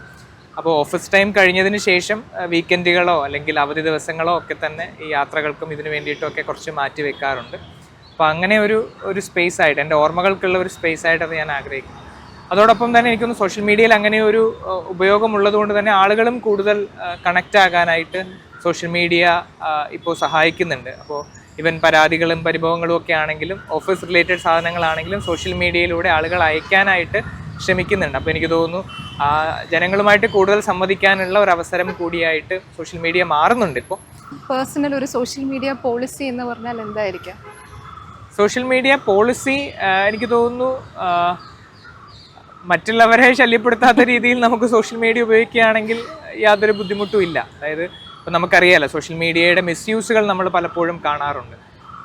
അപ്പോൾ ഓഫീസ് ടൈം കഴിഞ്ഞതിന് ശേഷം വീക്കെൻഡുകളോ അല്ലെങ്കിൽ അവധി ദിവസങ്ങളോ ഒക്കെ തന്നെ ഈ യാത്രകൾക്കും ഇതിന് വേണ്ടിയിട്ടൊക്കെ കുറച്ച് മാറ്റി വെക്കാറുണ്ട്. അപ്പോൾ അങ്ങനെ ഒരു സ്പേസ് ആയിട്ട്, എൻ്റെ ഓർമ്മകൾക്കുള്ള ഒരു സ്പേസ് ആയിട്ട് അത് ഞാൻ ആഗ്രഹിക്കുന്നു. അതോടൊപ്പം തന്നെ എനിക്കൊന്ന് സോഷ്യൽ മീഡിയയിൽ അങ്ങനെ ഒരു ഉപയോഗമുള്ളത് കൊണ്ട് തന്നെ ആളുകളും കൂടുതൽ കണക്റ്റ് ആകാനായിട്ട് സോഷ്യൽ മീഡിയ ഇപ്പോൾ സഹായിക്കുന്നുണ്ട്. അപ്പോൾ ഇവൻ പരാതികളും പരിഭവങ്ങളും ഒക്കെ ആണെങ്കിലും ഓഫീസ് റിലേറ്റഡ് സാധനങ്ങളാണെങ്കിലും സോഷ്യൽ മീഡിയയിലൂടെ ആളുകൾ അയക്കാനായിട്ട് ശ്രമിക്കുന്നുണ്ട്. അപ്പോൾ എനിക്ക് തോന്നുന്നു ജനങ്ങളുമായിട്ട് കൂടുതൽ സംവദിക്കാനുള്ള ഒരു അവസരം കൂടിയായിട്ട് സോഷ്യൽ മീഡിയ മാറുന്നുണ്ട്. ഇപ്പോൾ പേഴ്സണൽ ഒരു സോഷ്യൽ മീഡിയ പോളിസി എന്ന് പറഞ്ഞാൽ എന്തായിരിക്കാം? സോഷ്യൽ മീഡിയ പോളിസി എനിക്ക് തോന്നുന്നു മറ്റുള്ളവരെ ശല്യപ്പെടുത്താത്ത രീതിയിൽ നമുക്ക് സോഷ്യൽ മീഡിയ ഉപയോഗിക്കുകയാണെങ്കിൽ യാതൊരു ബുദ്ധിമുട്ടും ഇല്ല. അതായത് ഇപ്പോൾ നമുക്കറിയാമല്ലോ, സോഷ്യൽ മീഡിയയുടെ മിസ്യൂസുകൾ നമ്മൾ പലപ്പോഴും കാണാറുണ്ട്.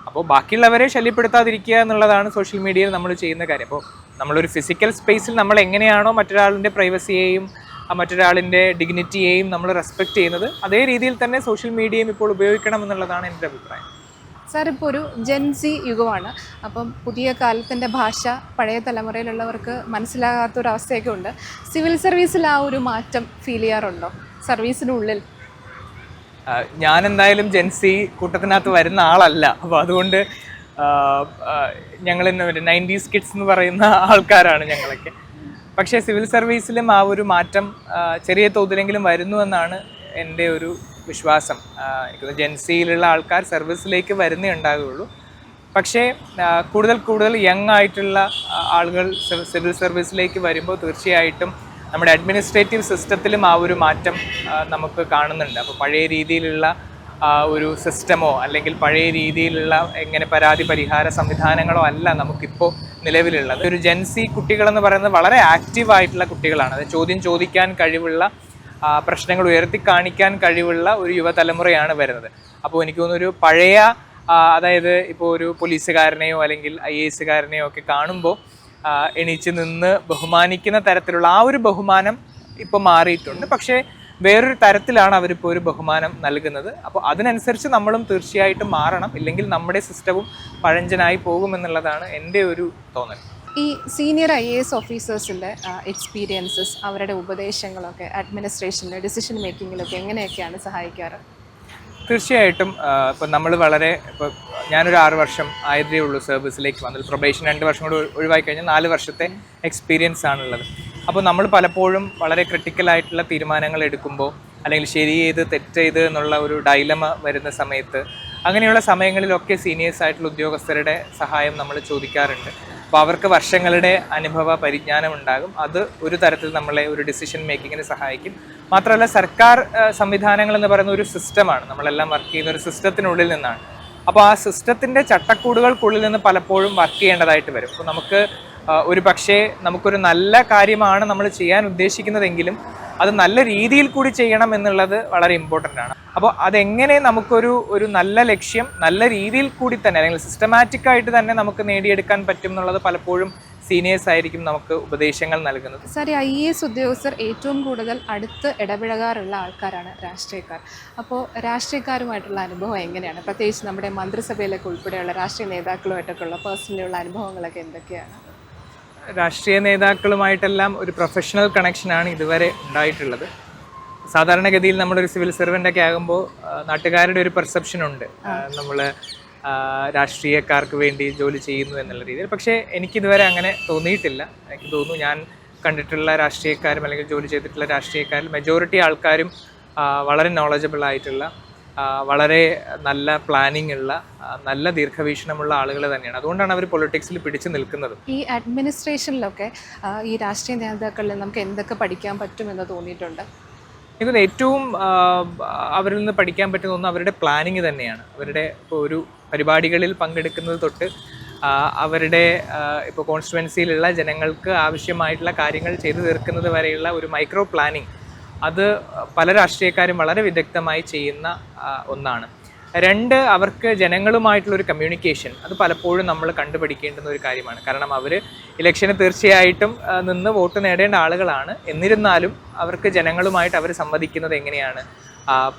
അപ്പോൾ ബാക്കിയുള്ളവരെ ശല്യപ്പെടുത്താതിരിക്കുക എന്നുള്ളതാണ് സോഷ്യൽ മീഡിയയിൽ നമ്മൾ ചെയ്യുന്ന കാര്യം. അപ്പോൾ നമ്മളൊരു ഫിസിക്കൽ സ്പേസിൽ നമ്മൾ എങ്ങനെയാണോ മറ്റൊരാളിൻ്റെ പ്രൈവസിയെയും മറ്റൊരാളിൻ്റെ ഡിഗ്നിറ്റിയെയും നമ്മൾ റെസ്പെക്റ്റ് ചെയ്യുന്നത്, അതേ രീതിയിൽ തന്നെ സോഷ്യൽ മീഡിയയും ഇപ്പോൾ ഉപയോഗിക്കണം എന്നുള്ളതാണ് എൻ്റെ അഭിപ്രായം. സാർ, ഇപ്പോൾ ഒരു ജെൻസി യുഗമാണ്. അപ്പം പുതിയ കാലത്തിൻ്റെ ഭാഷ പഴയ തലമുറയിലുള്ളവർക്ക് മനസ്സിലാകാത്തൊരവസ്ഥയൊക്കെ ഉണ്ട്. സിവിൽ സർവീസിൽ ആ ഒരു മാറ്റം ഫീൽ ചെയ്യാറുണ്ടോ സർവീസിനുള്ളിൽ? ഞാൻ എന്തായാലും ജെൻസി കൂട്ടത്തിനകത്ത് വരുന്ന ആളല്ല. അപ്പോൾ അതുകൊണ്ട് ഞങ്ങൾ 90s കിഡ്സ് എന്ന് പറയുന്ന ആൾക്കാരാണ് ഞങ്ങളൊക്കെ. പക്ഷേ സിവിൽ സർവീസിലും ആ ഒരു മാറ്റം ചെറിയ തോതിലെങ്കിലും വരുന്നു എന്നാണ് എൻ്റെ ഒരു വിശ്വാസം. എനിക്ക് ജെൻസിയിലുള്ള ആൾക്കാർ സർവീസിലേക്ക് വരുന്നേ ഉണ്ടാകുകയുള്ളൂ. പക്ഷേ കൂടുതൽ കൂടുതൽ യങ് ആയിട്ടുള്ള ആളുകൾ സിവിൽ സർവീസിലേക്ക് വരുമ്പോൾ തീർച്ചയായിട്ടും നമ്മുടെ അഡ്മിനിസ്ട്രേറ്റീവ് സിസ്റ്റത്തിലും ആ ഒരു മാറ്റം നമുക്ക് കാണുന്നുണ്ട്. അപ്പോൾ പഴയ രീതിയിലുള്ള ഒരു സിസ്റ്റമോ അല്ലെങ്കിൽ പഴയ രീതിയിലുള്ള എങ്ങനെ പരാതി പരിഹാര സംവിധാനങ്ങളോ അല്ല നമുക്കിപ്പോൾ നിലവിലുള്ളത്. ഒരു ജെൻസി കുട്ടികളെന്ന് പറയുന്നത് വളരെ ആക്റ്റീവായിട്ടുള്ള കുട്ടികളാണ്. അത് ചോദ്യം ചോദിക്കാൻ കഴിവുള്ള, പ്രശ്നങ്ങൾ ഉയർത്തി കാണിക്കാൻ കഴിവുള്ള ഒരു യുവതലമുറയാണ് വരുന്നത്. അപ്പോൾ എനിക്ക് തോന്നുന്നു ഒരു പഴയ അതായത് ഇപ്പോൾ ഒരു പോലീസുകാരനെയോ അല്ലെങ്കിൽ IAS ഒക്കെ കാണുമ്പോൾ എണീച്ച് നിന്ന് ബഹുമാനിക്കുന്ന തരത്തിലുള്ള ആ ഒരു ബഹുമാനം ഇപ്പോൾ മാറിയിട്ടുണ്ട്. പക്ഷേ വേറൊരു തരത്തിലാണ് അവരിപ്പോൾ ഒരു ബഹുമാനം നൽകുന്നത്. അപ്പോൾ അതിനനുസരിച്ച് നമ്മളും തീർച്ചയായിട്ടും മാറണം, ഇല്ലെങ്കിൽ നമ്മുടെ സിസ്റ്റവും പഴഞ്ചനായി പോകുമെന്നുള്ളതാണ് എൻ്റെ ഒരു തോന്നൽ. ഈ സീനിയർ IAS ഓഫീസേഴ്സിൻ്റെ എക്സ്പീരിയൻസസ്, അവരുടെ ഉപദേശങ്ങളൊക്കെ അഡ്മിനിസ്ട്രേഷനിൽ ഡിസിഷൻ മേക്കിങ്ങിലൊക്കെ എങ്ങനെയൊക്കെയാണ് സഹായിക്കാറ്? തീർച്ചയായിട്ടും ഇപ്പം നമ്മൾ വളരെ ഇപ്പോൾ ഞാനൊരു 6 വർഷം ആയതേ ഉള്ളൂ സർവീസിലേക്ക് വന്നത്. പ്രൊബേഷൻ 2 വർഷം കൂടി ഒഴിവായി കഴിഞ്ഞാൽ 4 വർഷത്തെ എക്സ്പീരിയൻസ് ആണുള്ളത്. അപ്പോൾ നമ്മൾ പലപ്പോഴും വളരെ ക്രിട്ടിക്കലായിട്ടുള്ള തീരുമാനങ്ങൾ എടുക്കുമ്പോൾ അല്ലെങ്കിൽ ശരി ചെയ്ത് തെറ്റ് ചെയ്ത് എന്നുള്ള ഒരു ഡൈലമ വരുന്ന സമയത്ത്, അങ്ങനെയുള്ള സമയങ്ങളിലൊക്കെ സീനിയേഴ്സ് ആയിട്ടുള്ള ഉദ്യോഗസ്ഥരുടെ സഹായം നമ്മൾ ചോദിക്കാറുണ്ട്. അപ്പോൾ അവർക്ക് വർഷങ്ങളുടെ അനുഭവ പരിജ്ഞാനം ഉണ്ടാകും. അത് ഒരു തരത്തിൽ നമ്മളെ ഒരു ഡിസിഷൻ മേക്കിങ്ങിന് സഹായിക്കും. മാത്രമല്ല സർക്കാർ സംവിധാനങ്ങൾ എന്ന് പറയുന്ന ഒരു സിസ്റ്റമാണ്, നമ്മളെല്ലാം വർക്ക് ചെയ്യുന്ന ഒരു സിസ്റ്റത്തിനുള്ളിൽ നിന്നാണ്. അപ്പോൾ ആ സിസ്റ്റത്തിൻ്റെ ചട്ടക്കൂടുകൾക്കുള്ളിൽ നിന്ന് പലപ്പോഴും വർക്ക് ചെയ്യേണ്ടതായിട്ട് വരും. അപ്പോൾ നമുക്ക് ഒരു പക്ഷേ നമുക്കൊരു നല്ല കാര്യമാണ് നമ്മൾ ചെയ്യാൻ ഉദ്ദേശിക്കുന്നതെങ്കിലും അത് നല്ല രീതിയിൽ കൂടി ചെയ്യണം എന്നുള്ളത് വളരെ ഇമ്പോർട്ടൻ്റ് ആണ്. അപ്പോൾ അതെങ്ങനെ നമുക്കൊരു നല്ല ലക്ഷ്യം നല്ല രീതിയിൽ കൂടി തന്നെ അല്ലെങ്കിൽ സിസ്റ്റമാറ്റിക് ആയിട്ട് തന്നെ നമുക്ക് നേടിയെടുക്കാൻ പറ്റും എന്നുള്ളത് പലപ്പോഴും സീനിയേഴ്സ് ആയിരിക്കും നമുക്ക് ഉപദേശങ്ങൾ നൽകുന്നത്. സാർ, IAS ഉദ്യോഗസ്ഥർ ഏറ്റവും കൂടുതൽ അടുത്ത് ഇടപഴകാറുള്ള ആൾക്കാരാണ് രാഷ്ട്രീയക്കാർ. അപ്പോൾ രാഷ്ട്രീയക്കാരുമായിട്ടുള്ള അനുഭവം എങ്ങനെയാണ്? പ്രത്യേകിച്ച് നമ്മുടെ മന്ത്രിസഭയിലൊക്കെ ഉൾപ്പെടെയുള്ള രാഷ്ട്രീയ നേതാക്കളുമായിട്ടൊക്കെ ഉള്ള പേഴ്സണലിയുള്ള അനുഭവങ്ങളൊക്കെ എന്തൊക്കെയാണ്? രാഷ്ട്രീയ നേതാക്കളുമായിട്ടെല്ലാം ഒരു പ്രൊഫഷണൽ കണക്ഷനാണ് ഇതുവരെ ഉണ്ടായിട്ടുള്ളത്. സാധാരണഗതിയിൽ നമ്മളൊരു സിവിൽ സർവൻ്റൊക്കെ ആകുമ്പോൾ നാട്ടുകാരുടെ ഒരു പെർസെപ്ഷൻ ഉണ്ട്, നമ്മൾ രാഷ്ട്രീയക്കാർക്ക് വേണ്ടി ജോലി ചെയ്യുന്നു എന്നുള്ള രീതിയിൽ. പക്ഷേ എനിക്കിതുവരെ അങ്ങനെ തോന്നിയിട്ടില്ല. എനിക്ക് തോന്നുന്നു ഞാൻ കണ്ടിട്ടുള്ള രാഷ്ട്രീയക്കാരും അല്ലെങ്കിൽ ജോലി ചെയ്തിട്ടുള്ള രാഷ്ട്രീയക്കാരിൽ മെജോറിറ്റി ആൾക്കാരും വളരെ നോളജബിൾ ആയിട്ടുള്ള, വളരെ നല്ല പ്ലാനിങ് ഉള്ള, നല്ല ദീർഘവീക്ഷണമുള്ള ആളുകൾ തന്നെയാണ്. അതുകൊണ്ടാണ് അവർ പൊളിറ്റിക്സിൽ പിടിച്ചു നിൽക്കുന്നത്. ഈ അഡ്മിനിസ്ട്രേഷനിലൊക്കെ ഈ രാഷ്ട്രീയ നേതാക്കളിൽ നമുക്ക് എന്തൊക്കെ പഠിക്കാൻ പറ്റുമെന്ന് തോന്നിയിട്ടുണ്ട്? എനിക്ക് ഏറ്റവും അവരിൽ നിന്ന് പഠിക്കാൻ പറ്റുന്ന ഒന്ന് അവരുടെ പ്ലാനിങ് തന്നെയാണ്. അവരുടെ ഇപ്പോൾ ഒരു പരിപാടികളിൽ പങ്കെടുക്കുന്നത് തൊട്ട് അവരുടെ ഇപ്പോൾ കോൺസ്റ്റിറ്റ്യുവൻസിയിലുള്ള ജനങ്ങൾക്ക് ആവശ്യമായിട്ടുള്ള കാര്യങ്ങൾ ചെയ്തു തീർക്കുന്നത് വരെയുള്ള ഒരു മൈക്രോ പ്ലാനിങ്, അത് പല രാഷ്ട്രീയക്കാരും വളരെ വിദഗ്ധമായി ചെയ്യുന്ന ഒന്നാണ്. 2, അവർക്ക് ജനങ്ങളുമായിട്ടുള്ളൊരു കമ്മ്യൂണിക്കേഷൻ, അത് പലപ്പോഴും നമ്മൾ കണ്ടുപഠിക്കേണ്ടുന്ന ഒരു കാര്യമാണ്. കാരണം അവർ ഇലക്ഷന് തീർച്ചയായിട്ടും നിന്ന് വോട്ട് നേടേണ്ട ആളുകളാണ്. എന്നിരുന്നാലും അവർക്ക് ജനങ്ങളുമായിട്ട് അവർ സംവദിക്കുന്നത് എങ്ങനെയാണ്,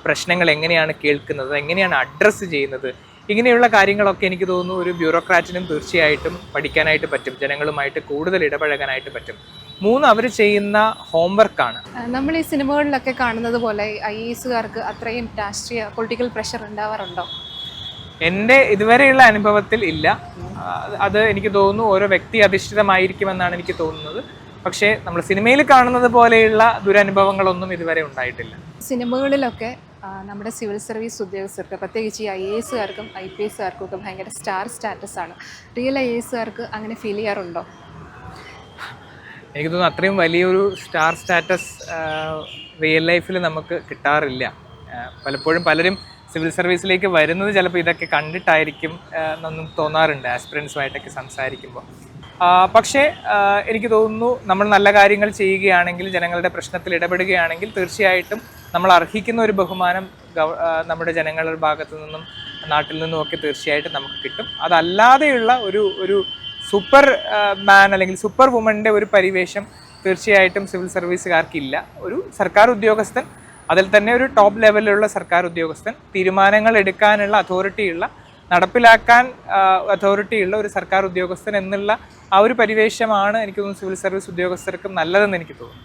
പ്രശ്നങ്ങൾ എങ്ങനെയാണ് കേൾക്കുന്നത്, എങ്ങനെയാണ് അഡ്രസ്സ് ചെയ്യുന്നത്, ഇങ്ങനെയുള്ള കാര്യങ്ങളൊക്കെ എനിക്ക് തോന്നുന്നു ഒരു ബ്യൂറോക്രാറ്റിനും തീർച്ചയായിട്ടും പഠിക്കാനായിട്ട് പറ്റും, ജനങ്ങളുമായിട്ട് കൂടുതൽ ഇടപഴകാനായിട്ട് പറ്റും. 3, അവർ ചെയ്യുന്ന ഹോംവർക്കാണ്. നമ്മൾ ഈ സിനിമകളിലൊക്കെ കാണുന്നത് പോലെ IASകാർക്ക് അത്രയും രാഷ്ട്രീയ പൊളിറ്റിക്കൽ പ്രഷർ ഉണ്ടാവാറുണ്ടോ? എൻ്റെ ഇതുവരെയുള്ള അനുഭവത്തിൽ ഇല്ല. അത് എനിക്ക് തോന്നുന്നു ഓരോ വ്യക്തി അധിഷ്ഠിതമായിരിക്കുമെന്നാണ് എനിക്ക് തോന്നുന്നത്. പക്ഷേ നമ്മൾ സിനിമയിൽ കാണുന്നത് പോലെയുള്ള ദുരനുഭവങ്ങളൊന്നും ഇതുവരെ ഉണ്ടായിട്ടില്ല. സിനിമകളിലൊക്കെ നമ്മുടെ സിവിൽ സർവീസ് ഉദ്യോഗസ്ഥർക്ക്, പ്രത്യേകിച്ച് ഈ IASകാർക്കും IPSകാർക്കും ഒക്കെ ഭയങ്കര സ്റ്റാർ സ്റ്റാറ്റസ് ആണ്. റിയൽ IASകാർക്ക് അങ്ങനെ ഫീൽ ചെയ്യാറുണ്ടോ? എനിക്ക് തോന്നുന്നു അത്രയും വലിയൊരു സ്റ്റാർ സ്റ്റാറ്റസ് റിയൽ ലൈഫിൽ നമുക്ക് കിട്ടാറില്ല. പലപ്പോഴും പലരും സിവിൽ സർവീസിലേക്ക് വരുന്നത് ചിലപ്പോൾ ഇതൊക്കെ കണ്ടിട്ടായിരിക്കും എന്നും തോന്നാറുണ്ട് ആസ്പിറൻസുമായിട്ടൊക്കെ സംസാരിക്കുമ്പോൾ. പക്ഷേ എനിക്ക് തോന്നുന്നു നമ്മൾ നല്ല കാര്യങ്ങൾ ചെയ്യുകയാണെങ്കിൽ, ജനങ്ങളുടെ പ്രശ്നത്തിൽ ഇടപെടുകയാണെങ്കിൽ തീർച്ചയായിട്ടും നമ്മൾ അർഹിക്കുന്ന ഒരു ബഹുമാനം നമ്മുടെ ജനങ്ങളുടെ ഭാഗത്തു നിന്നും നാട്ടിൽ നിന്നും ഒക്കെ തീർച്ചയായിട്ടും നമുക്ക് കിട്ടും. അതല്ലാതെയുള്ള ഒരു സൂപ്പർ മാൻ അല്ലെങ്കിൽ സൂപ്പർ വുമൻ്റെ ഒരു പരിവേഷം തീർച്ചയായിട്ടും സിവിൽ സർവീസുകാർക്കില്ല. ഒരു സർക്കാർ ഉദ്യോഗസ്ഥൻ, അതിൽ തന്നെ ഒരു ടോപ്പ് ലെവലിലുള്ള സർക്കാർ ഉദ്യോഗസ്ഥൻ, തീരുമാനങ്ങൾ എടുക്കാനുള്ള അതോറിറ്റിയുള്ള, നടപ്പിലാക്കാൻ അതോറിറ്റിയുള്ള ഒരു സർക്കാർ ഉദ്യോഗസ്ഥൻ എന്നുള്ള ആ ഒരു പരിവേഷമാണ് എനിക്ക് തോന്നുന്നു സിവിൽ സർവീസ് ഉദ്യോഗസ്ഥർക്കും നല്ലതെന്ന് എനിക്ക് തോന്നുന്നു.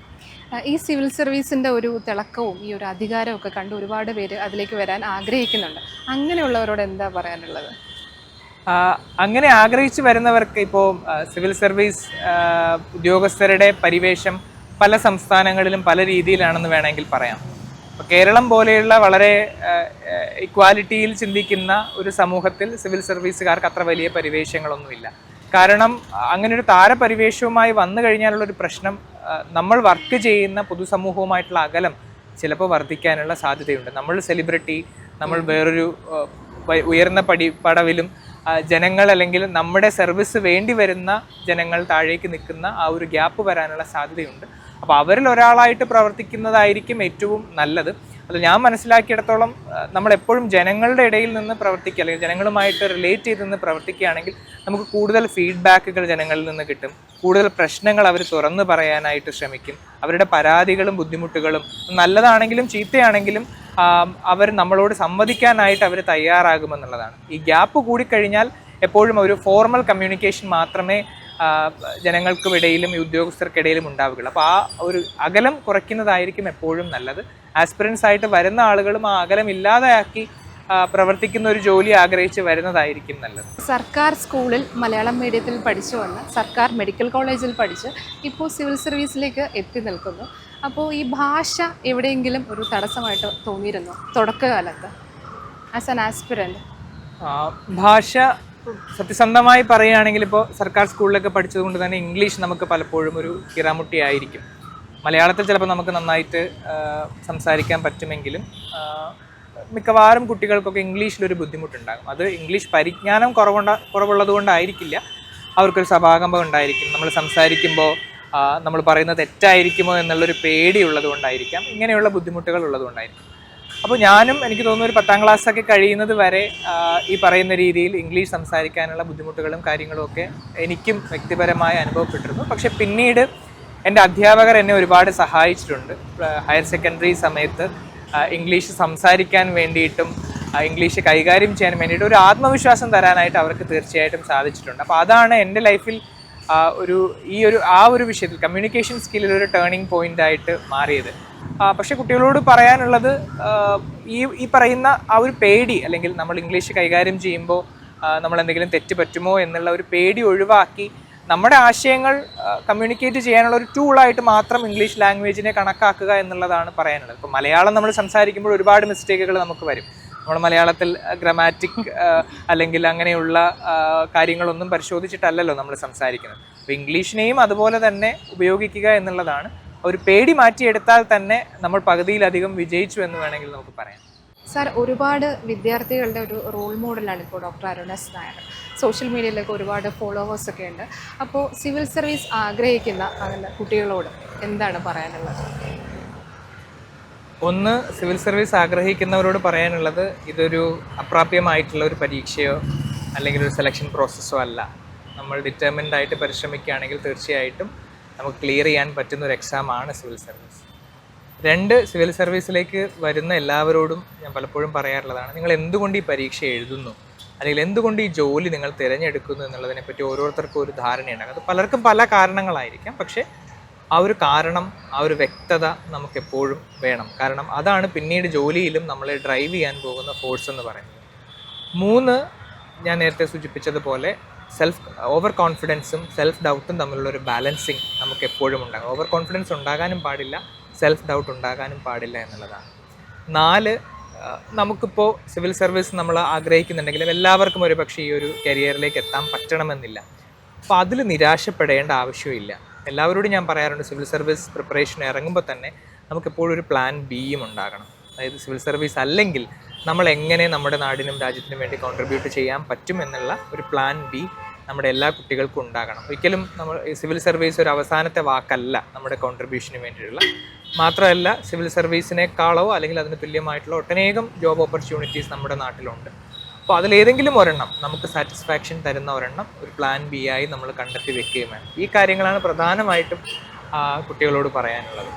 ഈ സിവിൽ സർവീസിൻ്റെ ഒരു തിളക്കവും ഈ ഒരു അധികാരവും ഒക്കെ കണ്ട് ഒരുപാട് പേര് അതിലേക്ക് വരാൻ ആഗ്രഹിക്കുന്നുണ്ട്. അങ്ങനെയുള്ളവരോട് എന്താ പറയാനുള്ളത്? അങ്ങനെ ആഗ്രഹിച്ച് വരുന്നവർക്ക് ഇപ്പോൾ സിവിൽ സർവീസ് ഉദ്യോഗസ്ഥരുടെ പരിവേഷം പല സംസ്ഥാനങ്ങളിലും പല രീതിയിലാണെന്ന് വേണമെങ്കിൽ പറയാം. അപ്പോൾ കേരളം പോലെയുള്ള വളരെ ഇക്വാലിറ്റിയിൽ ചിന്തിക്കുന്ന ഒരു സമൂഹത്തിൽ സിവിൽ സർവീസുകാർക്ക് അത്ര വലിയ പരിവേഷങ്ങളൊന്നുമില്ല. കാരണം അങ്ങനെ ഒരു താരപരിവേഷവുമായി വന്നു കഴിഞ്ഞാലുള്ളൊരു പ്രശ്നം, നമ്മൾ വർക്ക് ചെയ്യുന്ന പൊതുസമൂഹവുമായിട്ടുള്ള അകലം ചിലപ്പോൾ വർദ്ധിക്കാനുള്ള സാധ്യതയുണ്ട്. നമ്മൾ സെലിബ്രിറ്റി, നമ്മൾ വേറൊരു ഉയർന്ന പടവിലും ജനങ്ങൾ അല്ലെങ്കിൽ നമ്മുടെ സർവീസ് വേണ്ടി വരുന്ന ജനങ്ങൾ താഴേക്ക് നിൽക്കുന്ന ആ ഒരു ഗ്യാപ്പ് വരാനുള്ള സാധ്യതയുണ്ട്. അപ്പോൾ അവരിൽ ഒരാളായിട്ട് പ്രവർത്തിക്കുന്നതായിരിക്കും ഏറ്റവും നല്ലത്. അത് ഞാൻ മനസ്സിലാക്കിയിടത്തോളം നമ്മളെപ്പോഴും ജനങ്ങളുടെ ഇടയിൽ നിന്ന് പ്രവർത്തിക്കുക അല്ലെങ്കിൽ ജനങ്ങളുമായിട്ട് റിലേറ്റ് ചെയ്ത് നിന്ന് പ്രവർത്തിക്കുകയാണെങ്കിൽ നമുക്ക് കൂടുതൽ ഫീഡ്ബാക്കുകൾ ജനങ്ങളിൽ നിന്ന് കിട്ടും, കൂടുതൽ പ്രശ്നങ്ങൾ അവർ തുറന്നു പറയാനായിട്ട് ശ്രമിക്കും, അവരുടെ പരാതികളും ബുദ്ധിമുട്ടുകളും നല്ലതാണെങ്കിലും ചീത്തയാണെങ്കിലും അവർ നമ്മളോട് സംവദിക്കാനായിട്ട് അവർ തയ്യാറാകുമെന്നുള്ളതാണ്. ഈ ഗ്യാപ്പ് കൂടിക്കഴിഞ്ഞാൽ എപ്പോഴും ഒരു ഫോർമൽ കമ്മ്യൂണിക്കേഷൻ മാത്രമേ ജനങ്ങൾക്കുമിടയിലും ഈ ഉദ്യോഗസ്ഥർക്കിടയിലും ഉണ്ടാവുകയുള്ളൂ. അപ്പോൾ ആ ഒരു അകലം കുറയ്ക്കുന്നതായിരിക്കും എപ്പോഴും നല്ലത്. ആസ്പിറൻസ് ആയിട്ട് വരുന്ന ആളുകളും ആ അകലം ഇല്ലാതെയാക്കി പ്രവർത്തിക്കുന്ന ഒരു ജോലി ആഗ്രഹിച്ച് വരുന്നതായിരിക്കും നല്ലത്. സർക്കാർ സ്കൂളിൽ മലയാളം മീഡിയത്തിൽ പഠിച്ചു വന്ന് സർക്കാർ മെഡിക്കൽ കോളേജിൽ പഠിച്ച് ഇപ്പോൾ സിവിൽ സർവീസിലേക്ക് എത്തി നിൽക്കുന്നു. അപ്പോൾ ഈ ഭാഷ എവിടെയെങ്കിലും ഒരു തടസ്സമായിട്ട് തോന്നിയിരുന്നോ തുടക്കകാലത്ത് ആസ് ആൻ ആസ്പിറൻറ്റ്? ഭാഷ സത്യസന്ധമായി പറയുകയാണെങ്കിൽ ഇപ്പോൾ സർക്കാർ സ്കൂളിലൊക്കെ പഠിച്ചത് കൊണ്ട് തന്നെ ഇംഗ്ലീഷ് നമുക്ക് പലപ്പോഴും ഒരു കിറാമുട്ടിയായിരിക്കും. മലയാളത്തിൽ ചിലപ്പോൾ നമുക്ക് നന്നായിട്ട് സംസാരിക്കാൻ പറ്റുമെങ്കിലും മിക്കവാറും കുട്ടികൾക്കൊക്കെ ഇംഗ്ലീഷിലൊരു ബുദ്ധിമുട്ടുണ്ടാകും. അത് ഇംഗ്ലീഷ് പരിജ്ഞാനം കുറവുള്ളത് കൊണ്ടായിരിക്കില്ല, അവർക്കൊരു സഭാകമ്പം ഉണ്ടായിരിക്കും. നമ്മൾ സംസാരിക്കുമ്പോൾ നമ്മൾ പറയുന്നത് തെറ്റായിരിക്കുമോ എന്നുള്ളൊരു പേടിയുള്ളത് കൊണ്ടായിരിക്കാം, ഇങ്ങനെയുള്ള ബുദ്ധിമുട്ടുകൾ ഉള്ളത് കൊണ്ടായിരിക്കും. അപ്പോൾ ഞാനും എനിക്ക് തോന്നുന്നു ഒരു 10ാം ക്ലാസ്സൊക്കെ കഴിയുന്നത് വരെ ഈ പറയുന്ന രീതിയിൽ ഇംഗ്ലീഷ് സംസാരിക്കാനുള്ള ബുദ്ധിമുട്ടുകളും കാര്യങ്ങളും ഒക്കെ എനിക്കും വ്യക്തിപരമായി അനുഭവപ്പെട്ടിരുന്നു. പക്ഷെ പിന്നീട് എൻ്റെ അധ്യാപകർ എന്നെ ഒരുപാട് സഹായിച്ചിട്ടുണ്ട്. ഹയർ സെക്കൻഡറി സമയത്ത് ഇംഗ്ലീഷ് സംസാരിക്കാൻ വേണ്ടിയിട്ടും ഇംഗ്ലീഷ് കൈകാര്യം ചെയ്യാൻ വേണ്ടിയിട്ട് ഒരു ആത്മവിശ്വാസം തരാനായിട്ട് അവർക്ക് തീർച്ചയായിട്ടും സാധിച്ചിട്ടുണ്ട്. അപ്പോൾ അതാണ് എൻ്റെ ലൈഫിൽ ആ ഒരു വിഷയത്തിൽ കമ്മ്യൂണിക്കേഷൻ സ്കില്ലിൽ ഒരു ടേണിംഗ് പോയിന്റ് ആയിട്ട് മാറിയത്. പക്ഷേ കുട്ടികളോട് പറയാനുള്ളത് ഈ പറയുന്ന ആ ഒരു പേടി, അല്ലെങ്കിൽ നമ്മൾ ഇംഗ്ലീഷ് കൈകാര്യം ചെയ്യുമ്പോൾ നമ്മൾ എന്തെങ്കിലും തെറ്റ് പറ്റുമോ എന്നുള്ള ഒരു പേടി ഒഴിവാക്കി നമ്മുടെ ആശയങ്ങൾ കമ്മ്യൂണിക്കേറ്റ് ചെയ്യാനുള്ള ഒരു ടൂളായിട്ട് മാത്രം ഇംഗ്ലീഷ് ലാംഗ്വേജിനെ കണക്കാക്കുക എന്നുള്ളതാണ് പറയാനുള്ളത്. ഇപ്പോൾ മലയാളം നമ്മൾ സംസാരിക്കുമ്പോൾ ഒരുപാട് മിസ്റ്റേക്കുകൾ നമുക്ക് വരും. നമ്മൾ മലയാളത്തിൽ ഗ്രാമാറ്റിക് അല്ലെങ്കിൽ അങ്ങനെയുള്ള കാര്യങ്ങളൊന്നും പരിശോധിച്ചിട്ടല്ലല്ലോ നമ്മൾ സംസാരിക്കുന്നത്. അപ്പോൾ ഇംഗ്ലീഷിനെയും അതുപോലെ തന്നെ ഉപയോഗിക്കുക എന്നുള്ളതാണ്. ഒരു പേടി മാറ്റിയെടുത്താൽ തന്നെ നമ്മൾ പകുതിയിലധികം വിജയിച്ചു എന്ന് വേണമെങ്കിൽ നമുക്ക് പറയാം. സാർ, ഒരുപാട് വിദ്യാർത്ഥികളുടെ ഒരു റോൾ മോഡലാണ് ഇപ്പോൾ ഡോക്ടർ അരുണസ് നായർ. സോഷ്യൽ മീഡിയയിലൊക്കെ ഒരുപാട് ഫോളോവേഴ്സൊക്കെ ഉണ്ട്. അപ്പോൾ സിവിൽ സർവീസ് ആഗ്രഹിക്കുന്ന അങ്ങനെ കുട്ടികളോട് എന്താണ് പറയാനുള്ളത്? ഒന്ന്, സിവിൽ സർവീസ് ആഗ്രഹിക്കുന്നവരോട് പറയാനുള്ളത് ഇതൊരു അപ്രാപ്യമായിട്ടുള്ള ഒരു പരീക്ഷയോ അല്ലെങ്കിൽ ഒരു സെലക്ഷൻ പ്രോസസ്സോ അല്ല. നമ്മൾ ഡിറ്റർമിൻഡ് ആയിട്ട് പരിശ്രമിക്കുകയാണെങ്കിൽ തീർച്ചയായിട്ടും നമുക്ക് ക്ലിയർ ചെയ്യാൻ പറ്റുന്ന ഒരു എക്സാമാണ് സിവിൽ സർവീസ്. 2, സിവിൽ സർവീസിലേക്ക് വരുന്ന എല്ലാവരോടും ഞാൻ പലപ്പോഴും പറയാറുള്ളതാണ്, നിങ്ങൾ എന്തുകൊണ്ട് ഈ പരീക്ഷ എഴുതുന്നു അല്ലെങ്കിൽ എന്തുകൊണ്ട് ഈ ജോലി നിങ്ങൾ തിരഞ്ഞെടുക്കുന്നു എന്നുള്ളതിനെപ്പറ്റി ഓരോരുത്തർക്കും ഒരു ധാരണയുണ്ടാകും. അത് പലർക്കും പല കാരണങ്ങളായിരിക്കാം. പക്ഷേ ആ ഒരു കാരണം, ആ ഒരു വ്യക്തത നമുക്കെപ്പോഴും വേണം. കാരണം അതാണ് പിന്നീട് ജോലിയിലും നമ്മളെ ഡ്രൈവ് ചെയ്യാൻ പോകുന്ന ഫോഴ്സ് എന്ന് പറയുന്നത്. 3, ഞാൻ നേരത്തെ സൂചിപ്പിച്ചതുപോലെ ഓവർ കോൺഫിഡൻസും സെൽഫ് ഡൗട്ടും തമ്മിലുള്ളൊരു ബാലൻസിങ് നമുക്ക് എപ്പോഴും ഉണ്ടാകും. ഓവർ കോൺഫിഡൻസ് ഉണ്ടാകാനും പാടില്ല, സെൽഫ് ഡൗട്ട് ഉണ്ടാകാനും പാടില്ല എന്നുള്ളതാണ്. 4, നമുക്കിപ്പോൾ സിവിൽ സർവീസ് നമ്മൾ ആഗ്രഹിക്കുന്നുണ്ടെങ്കിലും എല്ലാവർക്കും ഒരു പക്ഷേ ഈ ഒരു കരിയറിലേക്ക് എത്താൻ പറ്റണമെന്നില്ല. അപ്പോൾ അതിൽ നിരാശപ്പെടേണ്ട ആവശ്യമില്ല. എല്ലാവരോടും ഞാൻ പറയാറുണ്ട്, സിവിൽ സർവീസ് പ്രിപ്പറേഷൻ ഇറങ്ങുമ്പോൾ തന്നെ നമുക്കെപ്പോഴും ഒരു പ്ലാൻ ബിയും ഉണ്ടാകണം. അതായത് സിവിൽ സർവീസ് അല്ലെങ്കിൽ നമ്മൾ എങ്ങനെ നമ്മുടെ നാടിനും രാജ്യത്തിനും വേണ്ടി കോൺട്രിബ്യൂട്ട് ചെയ്യാൻ പറ്റും എന്നുള്ള ഒരു പ്ലാൻ ബി നമ്മുടെ എല്ലാ കുട്ടികൾക്കും ഉണ്ടാകണം. ഒരിക്കലും നമ്മൾ സിവിൽ സർവീസ് ഒരു അവസാനത്തെ വാക്കല്ല നമ്മുടെ കോൺട്രിബ്യൂഷന് വേണ്ടിയിട്ടുള്ള. മാത്രമല്ല, സിവിൽ സർവീസിനേക്കാളോ അല്ലെങ്കിൽ അതിന് തുല്യമായിട്ടുള്ള ഒട്ടനേകം ജോബ് ഓപ്പർച്യൂണിറ്റീസ് നമ്മുടെ നാട്ടിലുണ്ട്. അപ്പോൾ അതിലേതെങ്കിലും ഒരെണ്ണം നമുക്ക് സാറ്റിസ്ഫാക്ഷൻ തരുന്ന ഒരെണ്ണം ഒരു പ്ലാൻ ബി ആയി നമ്മൾ കണ്ടെത്തി വെക്കുകയും വേണം. ഈ കാര്യങ്ങളാണ് പ്രധാനമായിട്ടും കുട്ടികളോട് പറയാനുള്ളത്.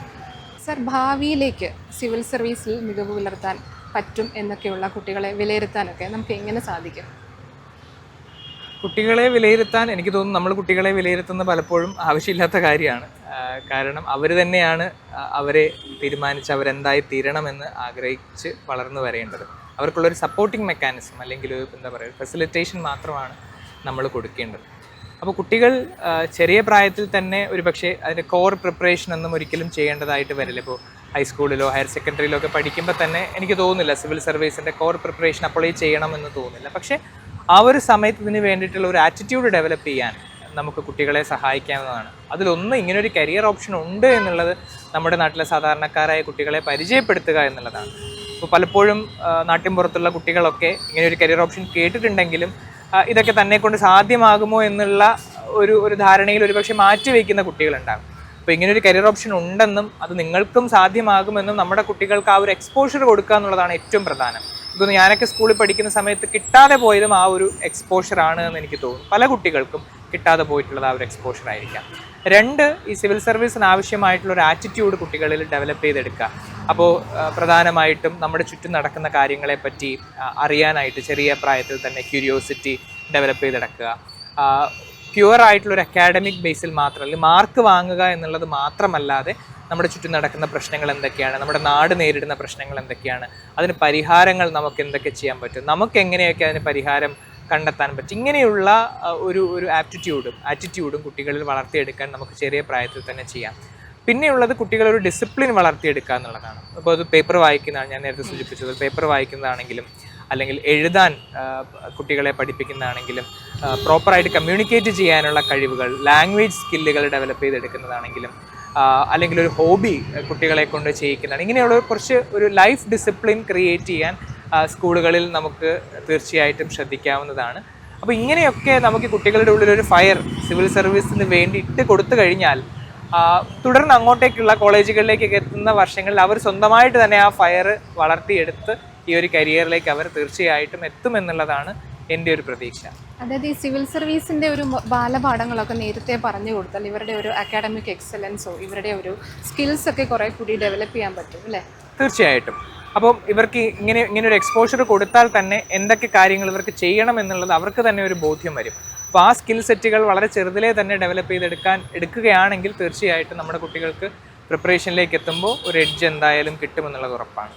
സർ, ഭാവിയിലേക്ക് സിവിൽ സർവീസിൽ മികവ് പുലർത്താൻ പറ്റും എന്നൊക്കെയുള്ള കുട്ടികളെ വിലയിരുത്താനൊക്കെ നമുക്ക് എങ്ങനെ സാധിക്കും? കുട്ടികളെ വിലയിരുത്താൻ എനിക്ക് തോന്നുന്നു നമ്മൾ കുട്ടികളെ വിലയിരുത്തുന്ന പലപ്പോഴും ആവശ്യമില്ലാത്ത കാര്യമാണ്. കാരണം അവർ തന്നെയാണ് അവരെ തീരുമാനിച്ച് അവരെന്തായി തീരണമെന്ന് ആഗ്രഹിച്ച് വളർന്നു വരേണ്ടത്. അവർക്കുള്ളൊരു സപ്പോർട്ടിംഗ് മെക്കാനിസം അല്ലെങ്കിൽ എന്താ പറയുക, ഫെസിലിറ്റേഷൻ മാത്രമാണ് നമ്മൾ കൊടുക്കേണ്ടത്. അപ്പോൾ കുട്ടികൾ ചെറിയ പ്രായത്തിൽ തന്നെ ഒരു പക്ഷേ അതിൻ്റെ കോർ പ്രിപ്പറേഷൻ ഒന്നും ഒരിക്കലും ചെയ്യേണ്ടതായിട്ട് വരില്ല. ഇപ്പോൾ ഹൈസ്കൂളിലോ ഹയർ സെക്കൻഡറിയിലോ ഒക്കെ പഠിക്കുമ്പോൾ തന്നെ എനിക്ക് തോന്നുന്നില്ല സിവിൽ സർവീസിൻ്റെ കോർ പ്രിപ്പറേഷൻ അപ്ലൈ ചെയ്യണമെന്ന് തോന്നുന്നില്ല. പക്ഷേ ആ ഒരു സമയത്ത് ഇതിന് വേണ്ടിയിട്ടുള്ള ഒരു ആറ്റിറ്റ്യൂഡ് ഡെവലപ്പ് ചെയ്യാൻ നമുക്ക് കുട്ടികളെ സഹായിക്കാവുന്നതാണ്. അതിലൊന്ന് ഇങ്ങനൊരു കരിയർ ഓപ്ഷൻ ഉണ്ട് എന്നുള്ളത് നമ്മുടെ നാട്ടിലെ സാധാരണക്കാരായ കുട്ടികളെ പരിചയപ്പെടുത്തുക എന്നുള്ളതാണ്. ഇപ്പോൾ പലപ്പോഴും നാട്ടിൻപുറത്തുള്ള കുട്ടികളൊക്കെ ഇങ്ങനെ ഒരു കരിയർ ഓപ്ഷൻ കേട്ടിട്ടുണ്ടെങ്കിലും ഇതൊക്കെ തന്നെ കൊണ്ട് സാധ്യമാകുമോ എന്നുള്ള ഒരു ധാരണയിൽ ഒരുപക്ഷെ മാറ്റിവെക്കുന്ന കുട്ടികളുണ്ടാകും. അപ്പോൾ ഇങ്ങനൊരു കരിയർ ഓപ്ഷൻ ഉണ്ടെന്നും അത് നിങ്ങൾക്കും സാധ്യമാകുമെന്നും നമ്മുടെ കുട്ടികൾക്ക് ആ ഒരു എക്സ്പോഷർ കൊടുക്കുക എന്നുള്ളതാണ് ഏറ്റവും പ്രധാനം. ഇതൊന്ന് ഞാനൊക്കെ സ്കൂളിൽ പഠിക്കുന്ന സമയത്ത് കിട്ടാതെ പോയതും ആ ഒരു എക്സ്പോഷർ ആണ് എന്ന് എനിക്ക് തോന്നുന്നു. പല കുട്ടികൾക്കും കിട്ടാതെ പോയിട്ടുള്ളത് ആ ഒരു എക്സ്പോഷർ ആയിരിക്കാം. 2, ഈ സിവിൽ സർവീസിന് ആവശ്യമായിട്ടുള്ള ഒരു ആറ്റിറ്റ്യൂഡ് കുട്ടികളിൽ ഡെവലപ്പ് ചെയ്തെടുക്കുക. അപ്പോൾ പ്രധാനമായിട്ടും നമ്മുടെ ചുറ്റും നടക്കുന്ന കാര്യങ്ങളെ പറ്റി അറിയാനായിട്ട് ചെറിയ പ്രായത്തിൽ തന്നെ ക്യൂരിയോസിറ്റി ഡെവലപ്പ് ചെയ്തെടുക്കുക. പ്യുവർ ആയിട്ടുള്ളൊരു അക്കാഡമിക് ബേസിൽ മാത്രം, അല്ലെങ്കിൽ മാർക്ക് വാങ്ങുക എന്നുള്ളത് മാത്രമല്ലാതെ നമ്മുടെ ചുറ്റും നടക്കുന്ന പ്രശ്നങ്ങൾ എന്തൊക്കെയാണ്, നമ്മുടെ നാട് നേരിടുന്ന പ്രശ്നങ്ങൾ എന്തൊക്കെയാണ്, അതിന് പരിഹാരങ്ങൾ നമുക്ക് എന്തൊക്കെ ചെയ്യാൻ പറ്റും, നമുക്ക് എങ്ങനെയൊക്കെ അതിന് പരിഹാരം കണ്ടെത്താൻ പറ്റും, ഇങ്ങനെയുള്ള ഒരു ആറ്റിറ്റ്യൂഡും കുട്ടികളിൽ വളർത്തിയെടുക്കാൻ നമുക്ക് ചെറിയ പ്രായത്തിൽ തന്നെ ചെയ്യാം. പിന്നെയുള്ളത് കുട്ടികളൊരു ഡിസിപ്ലിൻ വളർത്തിയെടുക്കുക എന്നുള്ളതാണ്. അപ്പോൾ അത് പേപ്പർ വായിക്കുന്നതാണ്, ഞാൻ നേരത്തെ സൂചിപ്പിച്ചത്, പേപ്പർ വായിക്കുന്നതാണെങ്കിലും അല്ലെങ്കിൽ എഴുതാൻ കുട്ടികളെ പഠിപ്പിക്കുന്നതാണെങ്കിലും പ്രോപ്പറായിട്ട് കമ്മ്യൂണിക്കേറ്റ് ചെയ്യാനുള്ള കഴിവുകൾ, ലാംഗ്വേജ് സ്കില്ലുകൾ ഡെവലപ്പ് ചെയ്തെടുക്കുന്നതാണെങ്കിലും അല്ലെങ്കിൽ ഒരു ഹോബി കുട്ടികളെ കൊണ്ട് ചെയ്യിക്കുന്നതാണ്. ഇങ്ങനെയുള്ള ഒരു ലൈഫ് ഡിസിപ്ലിൻ ക്രിയേറ്റ് ചെയ്യാൻ സ്കൂളുകളിൽ നമുക്ക് തീർച്ചയായിട്ടും ശ്രദ്ധിക്കാവുന്നതാണ്. അപ്പോൾ ഇങ്ങനെയൊക്കെ നമുക്ക് കുട്ടികളുടെ ഉള്ളിലൊരു ഫയർ സിവിൽ സർവീസിന് വേണ്ടി ഇട്ട് കൊടുത്തു കഴിഞ്ഞാൽ തുടർന്ന് അങ്ങോട്ടേക്കുള്ള കോളേജുകളിലേക്കൊക്കെ എത്തുന്ന വർഷങ്ങളിൽ അവർ സ്വന്തമായിട്ട് തന്നെ ആ ഫയർ വളർത്തിയെടുത്ത് ഈ ഒരു കരിയറിലേക്ക് അവർ തീർച്ചയായിട്ടും എത്തുമെന്നുള്ളതാണ് എൻ്റെ ഒരു പ്രതീക്ഷ. അതായത് ഈ സിവിൽ സർവീസിൻ്റെ ഒരു ബാലപാഠങ്ങളൊക്കെ നേരത്തെ പറഞ്ഞു കൊടുത്താൽ ഇവരുടെ ഒരു അക്കാഡമിക് എക്സലൻസോ ഇവരുടെ ഒരു സ്കിൽസ് ഒക്കെ കുറേ കൂടി ഡെവലപ്പ് ചെയ്യാൻ പറ്റും അല്ലേ? തീർച്ചയായിട്ടും. അപ്പം ഇവർക്ക് ഇങ്ങനെ ഒരു എക്സ്പോഷർ കൊടുത്താൽ തന്നെ എന്തൊക്കെ കാര്യങ്ങൾ ഇവർക്ക് ചെയ്യണം എന്നുള്ളത് അവർക്ക് തന്നെ ഒരു ബോധ്യം വരും. അപ്പോൾ ആ സ്കിൽ സെറ്റുകൾ വളരെ ചെറുതിലേ തന്നെ ഡെവലപ്പ് എടുക്കുകയാണെങ്കിൽ തീർച്ചയായിട്ടും നമ്മുടെ കുട്ടികൾക്ക് പ്രിപ്പറേഷനിലേക്ക് എത്തുമ്പോൾ ഒരു എഡ്ജ് എന്തായാലും കിട്ടുമെന്നുള്ളത് ഉറപ്പാണ്.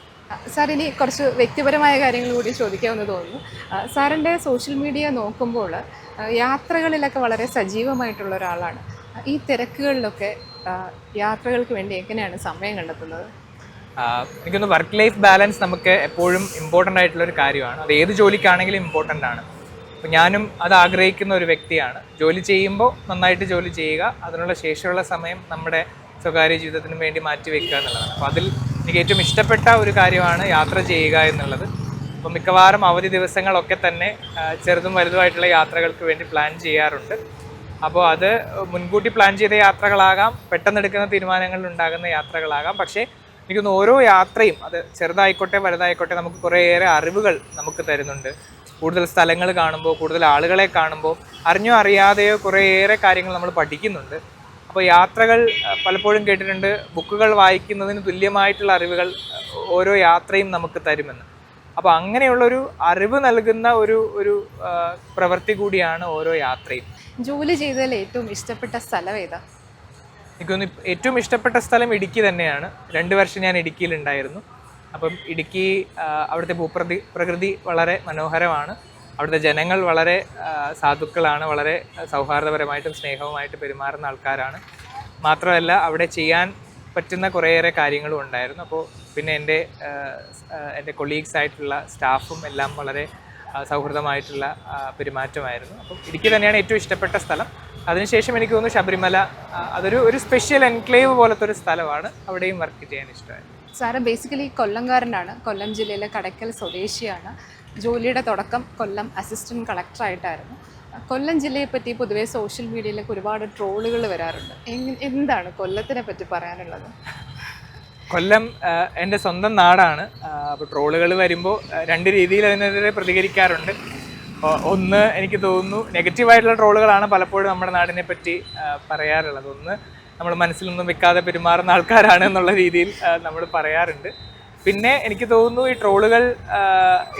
സാർ, ഇനി കുറച്ച് വ്യക്തിപരമായ കാര്യങ്ങൾ കൂടി ചോദിക്കാമെന്ന് തോന്നുന്നു. സാറിൻ്റെ സോഷ്യൽ മീഡിയ നോക്കുമ്പോൾ യാത്രകളിലൊക്കെ വളരെ സജീവമായിട്ടുള്ള ഒരാളാണ്. ഈ തിരക്കുകളിലൊക്കെ യാത്രകൾക്ക് വേണ്ടി എങ്ങനെയാണ് സമയം കണ്ടെത്തുന്നത്? എനിക്കൊന്ന് വർക്ക് ലൈഫ് ബാലൻസ് നമുക്ക് എപ്പോഴും ഇമ്പോർട്ടൻ്റ് ആയിട്ടുള്ളൊരു കാര്യമാണ്. അത് ഏത് ജോലിക്കാണെങ്കിലും ഇമ്പോർട്ടൻ്റ് ആണ്. അപ്പോൾ ഞാനും അത് ആഗ്രഹിക്കുന്ന ഒരു വ്യക്തിയാണ്. ജോലി ചെയ്യുമ്പോൾ നന്നായിട്ട് ജോലി ചെയ്യുക, അതിനുള്ള ശേഷമുള്ള സമയം നമ്മുടെ സ്വകാര്യ ജീവിതത്തിന് വേണ്ടി മാറ്റിവെക്കുക എന്നുള്ളതാണ്. അപ്പോൾ അതിൽ എനിക്ക് ഏറ്റവും ഇഷ്ടപ്പെട്ട ഒരു കാര്യമാണ് യാത്ര ചെയ്യുക എന്നുള്ളത്. അപ്പോൾ മിക്കവാറും അവധി ദിവസങ്ങളൊക്കെ തന്നെ ചെറുതും വലുതുമായിട്ടുള്ള യാത്രകൾക്ക് വേണ്ടി പ്ലാൻ ചെയ്യാറുണ്ട്. അപ്പോൾ അത് മുൻകൂട്ടി പ്ലാൻ ചെയ്ത യാത്രകളാകാം, പെട്ടെന്നെടുക്കുന്ന തീരുമാനങ്ങളിൽ ഉണ്ടാകുന്ന യാത്രകളാകാം. പക്ഷേ എനിക്കൊന്ന് ഓരോ യാത്രയും അത് ചെറുതായിക്കോട്ടെ വലുതായിക്കോട്ടെ നമുക്ക് കുറേയേറെ അറിവുകൾ നമുക്ക് തരുന്നുണ്ട്. കൂടുതൽ സ്ഥലങ്ങൾ കാണുമ്പോൾ, കൂടുതൽ ആളുകളെ കാണുമ്പോൾ അറിഞ്ഞോ അറിയാതെയോ കുറേയേറെ കാര്യങ്ങൾ നമ്മൾ പഠിക്കുന്നുണ്ട്. അപ്പോൾ യാത്രകൾ പലപ്പോഴും കേട്ടിട്ടുണ്ട്, ബുക്കുകൾ വായിക്കുന്നതിന് തുല്യമായിട്ടുള്ള അറിവുകൾ ഓരോ യാത്രയും നമുക്ക് തരുമെന്ന്. അപ്പോൾ അങ്ങനെയുള്ളൊരു അറിവ് നൽകുന്ന ഒരു പ്രവൃത്തി കൂടിയാണ് ഓരോ യാത്രയും. ജോലി ചെയ്തതിൽ ഏറ്റവും ഇഷ്ടപ്പെട്ട സ്ഥലം ഏതാ? എനിക്കൊന്ന് ഏറ്റവും ഇഷ്ടപ്പെട്ട സ്ഥലം ഇടുക്കി തന്നെയാണ്. 2 വർഷം ഞാൻ ഇടുക്കിയിലുണ്ടായിരുന്നു. അപ്പം ഇടുക്കി അവിടുത്തെ ഭൂപ്രകൃതി വളരെ മനോഹരമാണ്. അവിടുത്തെ ജനങ്ങൾ വളരെ സാധുക്കളാണ്, വളരെ സൗഹാർദ്ദപരമായിട്ടും സ്നേഹവുമായിട്ട് പെരുമാറുന്ന ആൾക്കാരാണ്. മാത്രമല്ല അവിടെ ചെയ്യാൻ പറ്റുന്ന കുറേയേറെ കാര്യങ്ങളും ഉണ്ടായിരുന്നു. അപ്പോൾ പിന്നെ എൻ്റെ കൊളീഗ്സ് ആയിട്ടുള്ള സ്റ്റാഫും എല്ലാം വളരെ സൗഹൃദമായിട്ടുള്ള പെരുമാറ്റമായിരുന്നു. അപ്പം ഇടുക്കി തന്നെയാണ് ഏറ്റവും ഇഷ്ടപ്പെട്ട സ്ഥലം. അതിനുശേഷം എനിക്ക് തോന്നുന്നു ശബരിമല, അതൊരു സ്പെഷ്യൽ എൻക്ലേവ് പോലത്തെ ഒരു സ്ഥലമാണ്. അവിടെയും വർക്ക് ചെയ്യാൻ ഇഷ്ടമായിരുന്നു. സാറ് ബേസിക്കലി കൊല്ലംകാരനാണ്, കൊല്ലം ജില്ലയിലെ കടയ്ക്കൽ സ്വദേശിയാണ്. ജോലിയുടെ തുടക്കം കൊല്ലം അസിസ്റ്റൻറ്റ് കളക്ടറായിട്ടായിരുന്നു. കൊല്ലം ജില്ലയെ പറ്റി പൊതുവേ സോഷ്യൽ മീഡിയയിലൊക്കെ ഒരുപാട് ട്രോളുകൾ വരാറുണ്ട്. എന്താണ് കൊല്ലത്തിനെ പറ്റി പറയാനുള്ളത്? കൊല്ലം എൻ്റെ സ്വന്തം നാടാണ്. അപ്പോൾ ട്രോളുകൾ വരുമ്പോൾ 2 രീതിയിൽ അതിനെതിരെ പ്രതികരിക്കാറുണ്ട്. ഒന്ന്, എനിക്ക് തോന്നുന്നു നെഗറ്റീവായിട്ടുള്ള ട്രോളുകളാണ് പലപ്പോഴും നമ്മുടെ നാടിനെ പറ്റി പറയാറുള്ളത്. ഒന്ന്, നമ്മൾ മനസ്സിലൊന്നും വെക്കാതെ പെരുമാറുന്ന ആൾക്കാരാണ് എന്നുള്ള രീതിയിൽ നമ്മൾ പറയാറുണ്ട്. പിന്നെ എനിക്ക് തോന്നുന്നു ഈ ട്രോളുകൾ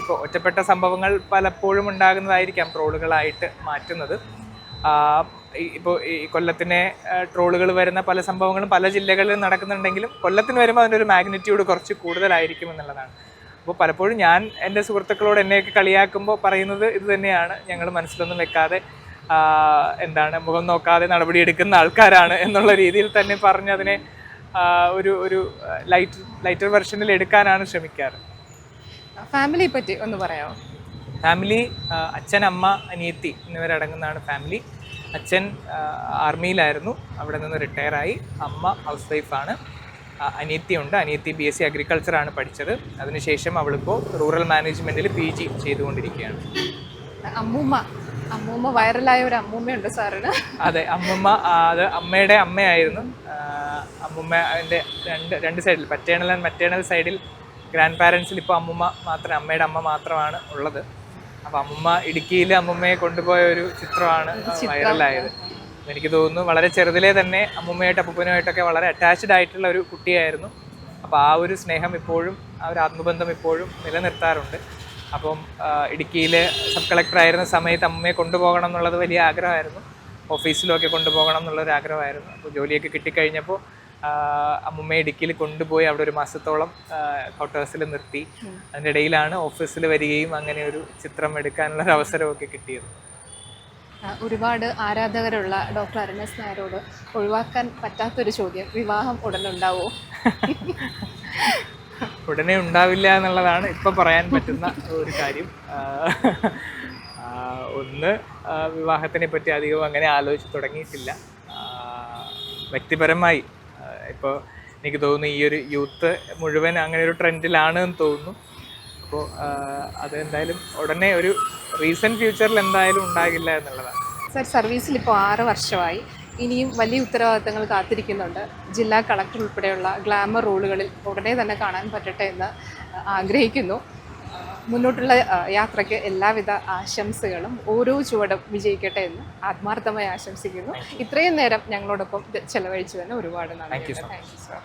ഇപ്പോൾ ഒറ്റപ്പെട്ട സംഭവങ്ങൾ പലപ്പോഴും ഉണ്ടാകുന്നതായിരിക്കാം ട്രോളുകളായിട്ട് മാറ്റുന്നത്. ഇപ്പോൾ ഈ കൊല്ലത്തിനെ ട്രോളുകൾ വരുന്ന പല സംഭവങ്ങളും പല ജില്ലകളിലും നടക്കുന്നുണ്ടെങ്കിലും കൊല്ലത്തിന് വരുമ്പോൾ അതിൻ്റെ ഒരു മാഗ്നിറ്റ്യൂഡ് കുറച്ച് കൂടുതലായിരിക്കും എന്നുള്ളതാണ്. അപ്പോൾ പലപ്പോഴും ഞാൻ എൻ്റെ സുഹൃത്തുക്കളോട് എന്നെയൊക്കെ കളിയാക്കുമ്പോൾ പറയുന്നത് ഇത് തന്നെയാണ്, ഞങ്ങൾ മനസ്സിലൊന്നും വെക്കാതെ മുഖം നോക്കാതെ നടപടിയെടുക്കുന്ന ആൾക്കാരാണ് എന്നുള്ള രീതിയിൽ തന്നെ പറഞ്ഞ് അതിനെ ഒരു ഒരു ലൈറ്റർ വെർഷനിൽ എടുക്കാനാണ് ശ്രമിക്കാറ്. ഫാമിലിയെ പറ്റി ഒന്ന് പറയാമോ? ഫാമിലി അച്ഛൻ, അമ്മ, അനിയത്തി എന്നിവരടങ്ങുന്നതാണ് ഫാമിലി. അച്ഛൻ ആർമിയിലായിരുന്നു, അവിടെ നിന്ന് റിട്ടയറായി. അമ്മ ഹൗസ് വൈഫാണ്. അനിയത്തിയുണ്ട്. അനിയത്തി BSc അഗ്രികൾച്ചറാണ് പഠിച്ചത്. അതിനുശേഷം അവളിപ്പോൾ റൂറൽ മാനേജ്മെൻറ്റിൽ PG ചെയ്തുകൊണ്ടിരിക്കുകയാണ്. അമ്മൂമ്മ വൈറലായ ഒരു അമ്മൂമ്മയുണ്ട് സാറിന്. അതെ, അമ്മൂമ്മ അത് അമ്മയുടെ അമ്മയായിരുന്നു. അമ്മൂമ്മ അതിൻ്റെ രണ്ട് സൈഡിൽ, പറ്റേണൽ ആൻഡ് മറ്റേണൽ സൈഡിൽ ഗ്രാൻഡ് പാരൻസിൽ ഇപ്പോൾ അമ്മയുടെ അമ്മ മാത്രമാണ് ഉള്ളത്. അപ്പോൾ അമ്മൂമ്മ ഇടുക്കിയിൽ അമ്മൂമ്മയെ കൊണ്ടുപോയ ഒരു ചിത്രമാണ് വൈറലായത്. എനിക്ക് തോന്നുന്നു വളരെ ചെറുതിലേ തന്നെ അമ്മൂമ്മയായിട്ട് അപ്പൂപ്പനുമായിട്ടൊക്കെ വളരെ അറ്റാച്ച്ഡ് ആയിട്ടുള്ള ഒരു കുട്ടിയായിരുന്നു. അപ്പോൾ ആ ഒരു സ്നേഹം ഇപ്പോഴും, ആ ഒരു ആത്മബന്ധം ഇപ്പോഴും നിലനിർത്താറുണ്ട്. അപ്പം ഇടുക്കിയിൽ സബ് കളക്ടർ ആയിരുന്ന സമയത്ത് അമ്മയെ കൊണ്ടുപോകണം എന്നുള്ളത് വലിയ ആഗ്രഹമായിരുന്നു. ഓഫീസിലൊക്കെ കൊണ്ടുപോകണം എന്നുള്ളൊരു ആഗ്രഹമായിരുന്നു. അപ്പോൾ ജോലിയൊക്കെ കിട്ടിക്കഴിഞ്ഞപ്പോൾ അമ്മൂമ്മയെ ഇടുക്കിയിൽ കൊണ്ടുപോയി അവിടെ ഒരു മാസത്തോളം ക്വാർട്ടേഴ്സിൽ നിർത്തി. അതിൻ്റെ ഇടയിലാണ് ഓഫീസിൽ വരികയും അങ്ങനെ ഒരു ചിത്രം എടുക്കാനുള്ളൊരു അവസരമൊക്കെ കിട്ടിയത്. ഒരുപാട് ആരാധകരുള്ള ഡോക്ടർ അരുണേസ് നായരോട് ഒഴിവാക്കാൻ പറ്റാത്തൊരു ചോദ്യം, വിവാഹം ഉടനുണ്ടാവോ? ഉടനെ ഉണ്ടാവില്ല എന്നുള്ളതാണ് ഇപ്പം പറയാൻ പറ്റുന്ന ഒരു കാര്യം. ഒന്ന്, വിവാഹത്തിനെ പറ്റി അധികം അങ്ങനെ ആലോചിച്ച് തുടങ്ങിയിട്ടില്ല. വ്യക്തിപരമായി ഇപ്പോൾ എനിക്ക് തോന്നുന്നു ഈ ഒരു യൂത്ത് മുഴുവൻ അങ്ങനെ ഒരു ട്രെൻഡിലാണ് എന്ന് തോന്നുന്നു. അപ്പോൾ അത് എന്തായാലും ഉടനെ ഒരു റീസെൻറ്റ് ഫ്യൂച്ചറിൽ എന്തായാലും ഉണ്ടാകില്ല എന്നുള്ളതാണ്. സർ, സർവീസിൽ ഇപ്പോൾ 6 വർഷമായി. ഇനിയും വലിയ ഉത്തരവാദിത്തങ്ങൾ കാത്തിരിക്കുന്നുണ്ട്. ജില്ലാ കളക്ടർ ഉൾപ്പെടെയുള്ള ഗ്ലാമർ റോളുകളിൽ ഉടനെ തന്നെ കാണാൻ പറ്റട്ടെ എന്ന് ആഗ്രഹിക്കുന്നു. മുന്നോട്ടുള്ള യാത്രയ്ക്ക് എല്ലാവിധ ആശംസകളും. ഓരോ ചുവടും വിജയിക്കട്ടെ എന്ന് ആത്മാർത്ഥമായി ആശംസിക്കുന്നു. ഇത്രയും നേരം ഞങ്ങളോടൊപ്പം ചെലവഴിച്ചു തന്നെ ഒരുപാട് നന്ദി. Thank you sir.